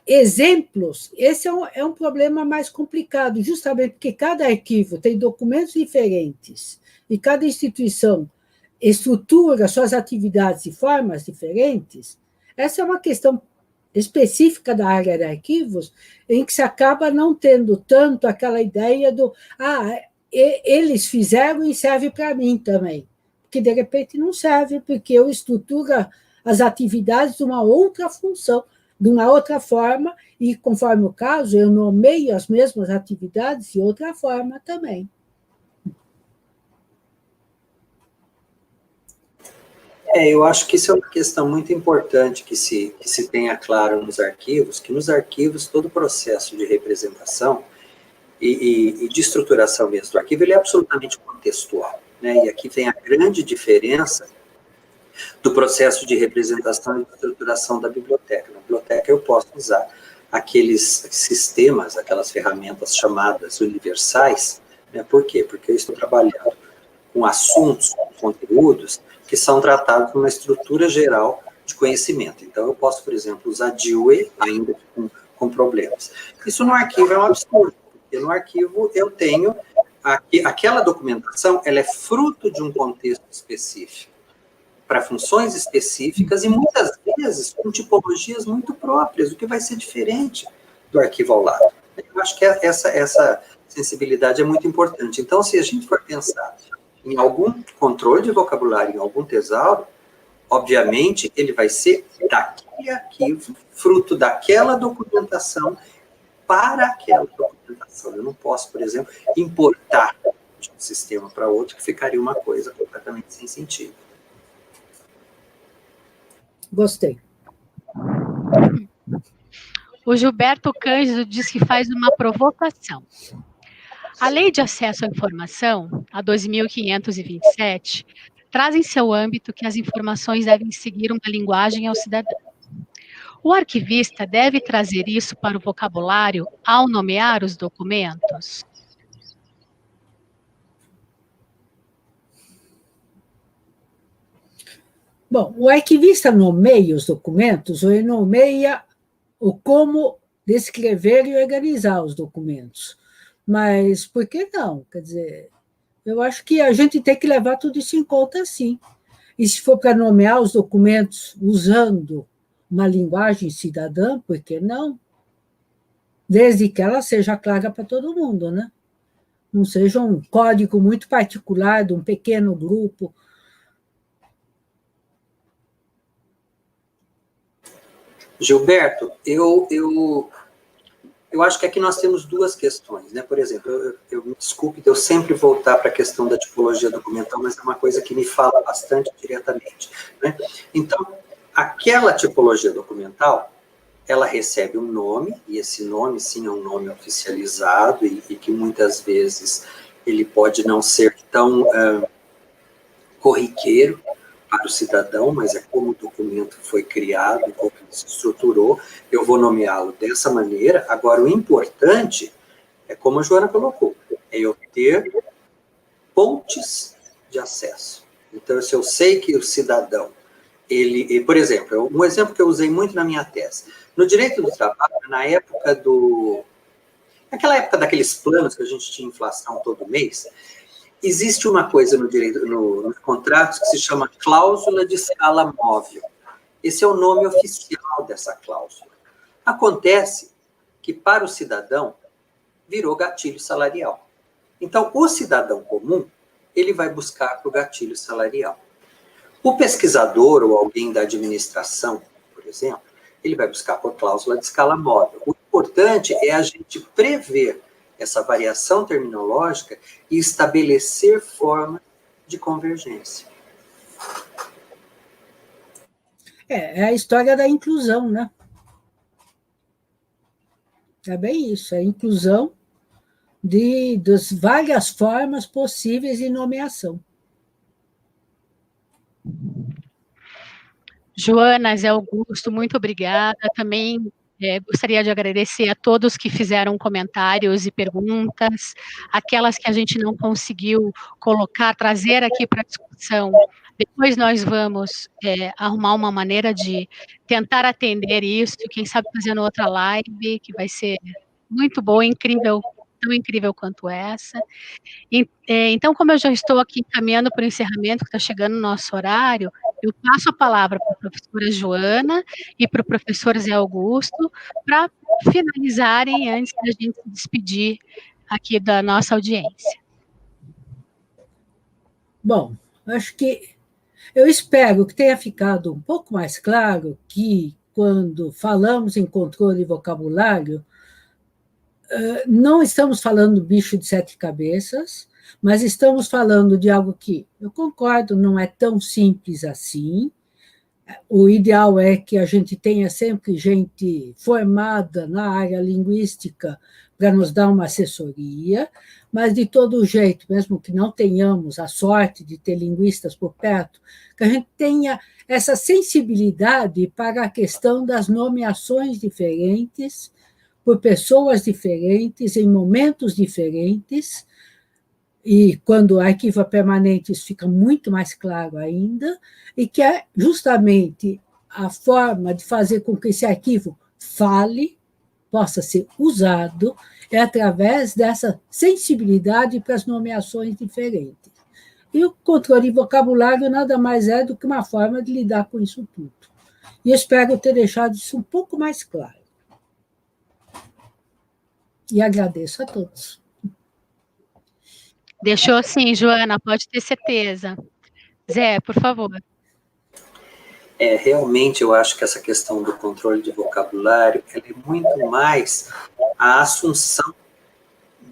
exemplos, esse é um problema mais complicado, justamente porque cada arquivo tem documentos diferentes e cada instituição estrutura suas atividades de formas diferentes. Essa é uma questão específica da área de arquivos, em que se acaba não tendo tanto aquela ideia do eles fizeram e serve para mim também, porque de repente não serve, porque eu estruturo as atividades de uma outra função, de uma outra forma, e conforme o caso, eu nomeio as mesmas atividades de outra forma também. Eu acho que isso é uma questão muito importante que se tenha claro nos arquivos, que nos arquivos todo o processo de representação e de estruturação mesmo do arquivo, ele é absolutamente contextual, né? E aqui vem a grande diferença do processo de representação e de estruturação da biblioteca. Na biblioteca eu posso usar aqueles sistemas, aquelas ferramentas chamadas universais, né? Por quê? Porque eu estou trabalhando com assuntos, com conteúdos, que são tratados numa estrutura geral de conhecimento. Então, eu posso, por exemplo, usar Dewey, ainda com problemas. Isso no arquivo é um absurdo, porque no arquivo eu tenho aquela documentação, ela é fruto de um contexto específico, para funções específicas e muitas vezes com tipologias muito próprias, o que vai ser diferente do arquivo ao lado. Eu acho que essa sensibilidade é muito importante. Então, se a gente for pensar em algum controle de vocabulário, em algum tesauro, obviamente ele vai ser daquele arquivo, fruto daquela documentação, para aquela documentação. Eu não posso, por exemplo, importar de um sistema para outro, que ficaria uma coisa completamente sem sentido. Gostei. O Gilberto Cândido diz que faz uma provocação. A Lei de Acesso à Informação, a 2.527, traz em seu âmbito que as informações devem seguir uma linguagem ao cidadão. O arquivista deve trazer isso para o vocabulário ao nomear os documentos? Bom, o arquivista nomeia os documentos, ou ele nomeia o como descrever e organizar os documentos. Mas por que não? Quer dizer, eu acho que a gente tem que levar tudo isso em conta, sim. E se for para nomear os documentos usando uma linguagem cidadã, por que não? Desde que ela seja clara para todo mundo, né? Não seja um código muito particular de um pequeno grupo. Gilberto, eu acho que aqui nós temos duas questões, né? Por exemplo, eu me desculpe de eu sempre voltar para a questão da tipologia documental, mas é uma coisa que me fala bastante diretamente, né? Então, aquela tipologia documental, ela recebe um nome, e esse nome, sim, é um nome oficializado, e que muitas vezes ele pode não ser tão corriqueiro para o cidadão, mas é como o documento foi criado, como ele se estruturou, eu vou nomeá-lo dessa maneira. Agora, o importante é como a Joana colocou, é eu ter pontes de acesso. Então, se eu sei que o cidadão, por exemplo, um exemplo que eu usei muito na minha tese, no direito do trabalho, naquela época daqueles planos que a gente tinha inflação todo mês, existe uma coisa no direito, nos contratos, que se chama cláusula de escala móvel. Esse é o nome oficial dessa cláusula. Acontece que, para o cidadão, virou gatilho salarial. Então, o cidadão comum, ele vai buscar para o gatilho salarial. O pesquisador ou alguém da administração, por exemplo, ele vai buscar por cláusula de escala móvel. O importante é a gente prever essa variação terminológica e estabelecer forma de convergência. É a história da inclusão, né? É bem isso, é a inclusão das várias formas possíveis de nomeação. Joana, Zé Augusto, muito obrigada. Também gostaria de agradecer a todos que fizeram comentários e perguntas, aquelas que a gente não conseguiu colocar, trazer aqui para a discussão. Depois nós vamos arrumar uma maneira de tentar atender isso, quem sabe fazendo outra live, que vai ser muito boa, incrível, tão incrível quanto essa. Então, como eu já estou aqui caminhando para o encerramento, que está chegando o nosso horário, eu passo a palavra para a professora Joana e para o professor Zé Augusto, para finalizarem antes da gente se despedir aqui da nossa audiência. Bom, acho que eu espero que tenha ficado um pouco mais claro que, quando falamos em controle de vocabulário, não estamos falando do bicho de 7 cabeças, mas estamos falando de algo que, eu concordo, não é tão simples assim. O ideal é que a gente tenha sempre gente formada na área linguística para nos dar uma assessoria, mas, de todo jeito, mesmo que não tenhamos a sorte de ter linguistas por perto, que a gente tenha essa sensibilidade para a questão das nomeações diferentes, por pessoas diferentes, em momentos diferentes, e quando há arquivo permanente isso fica muito mais claro ainda, e que é justamente a forma de fazer com que esse arquivo fale, possa ser usado, é através dessa sensibilidade para as nomeações diferentes. E o controle de vocabulário nada mais é do que uma forma de lidar com isso tudo. E eu espero ter deixado isso um pouco mais claro. E agradeço a todos. Deixou sim, Joana, pode ter certeza. Zé, por favor. Realmente eu acho que essa questão do controle de vocabulário ela é muito mais a assunção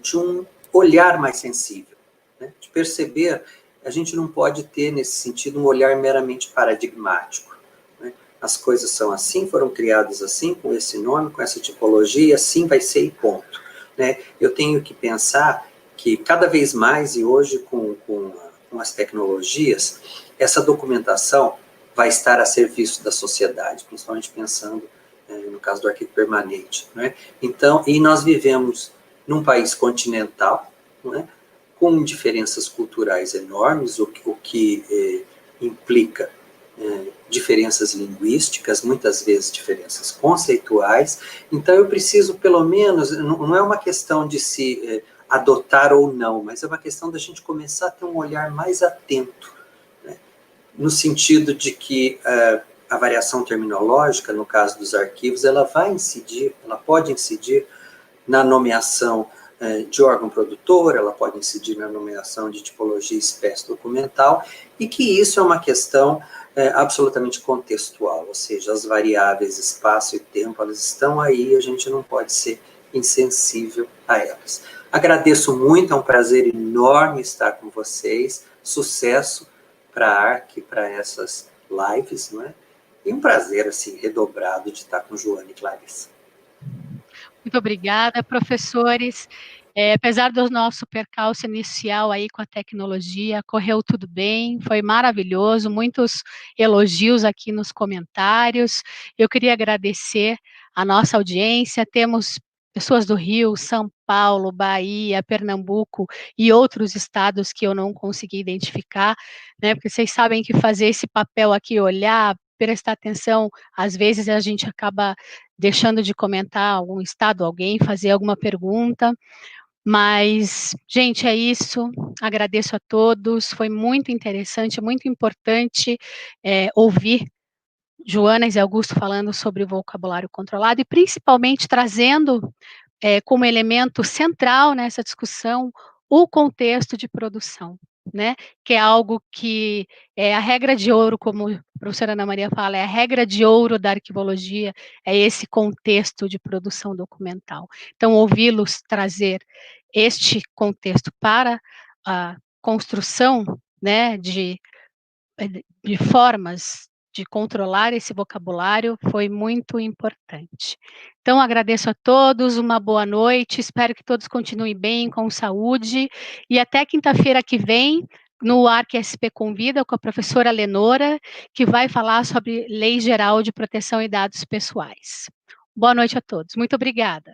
de um olhar mais sensível, né? De perceber, a gente não pode ter, nesse sentido, um olhar meramente paradigmático, né? As coisas são assim, foram criadas assim, com esse nome, com essa tipologia, assim vai ser e ponto, né? Eu tenho que pensar que cada vez mais, e hoje com as tecnologias, essa documentação vai estar a serviço da sociedade, principalmente pensando no caso do arquivo permanente, né? Então, e nós vivemos num país continental, né, com diferenças culturais enormes, o que implica diferenças linguísticas, muitas vezes diferenças conceituais. Então, eu preciso, pelo menos, não é uma questão de se adotar ou não, mas é uma questão da gente começar a ter um olhar mais atento, né? No sentido de que a variação terminológica, no caso dos arquivos, ela pode incidir na nomeação de órgão produtor, ela pode incidir na nomeação de tipologia espécie documental, e que isso é uma questão absolutamente contextual, ou seja, as variáveis espaço e tempo, elas estão aí, a gente não pode ser insensível a elas. Agradeço muito, é um prazer enorme estar com vocês, sucesso para a ARC, para essas lives, não é? E um prazer, assim, redobrado de estar com Joana e Clarissa. Muito obrigada, professores. Apesar do nosso percalço inicial aí com a tecnologia, correu tudo bem, foi maravilhoso, muitos elogios aqui nos comentários. Eu queria agradecer a nossa audiência, temos pessoas do Rio, São Paulo, Bahia, Pernambuco e outros estados que eu não consegui identificar, né, porque vocês sabem que fazer esse papel aqui, olhar, prestar atenção, às vezes a gente acaba deixando de comentar algum estado, alguém, fazer alguma pergunta, mas, gente, é isso, agradeço a todos, foi muito interessante, muito importante ouvir Joana e Augusto falando sobre o vocabulário controlado e principalmente trazendo como elemento central nessa discussão o contexto de produção, né? Que é algo que é a regra de ouro, como a professora Ana Maria fala, é a regra de ouro da arquivologia, é esse contexto de produção documental. Então, ouvi-los trazer este contexto para a construção, né, de formas de controlar esse vocabulário foi muito importante. Então, agradeço a todos, uma boa noite, espero que todos continuem bem, com saúde, e até quinta-feira que vem, no ARC SP Convida, com a professora Lenora, que vai falar sobre Lei Geral de Proteção e Dados Pessoais. Boa noite a todos, muito obrigada.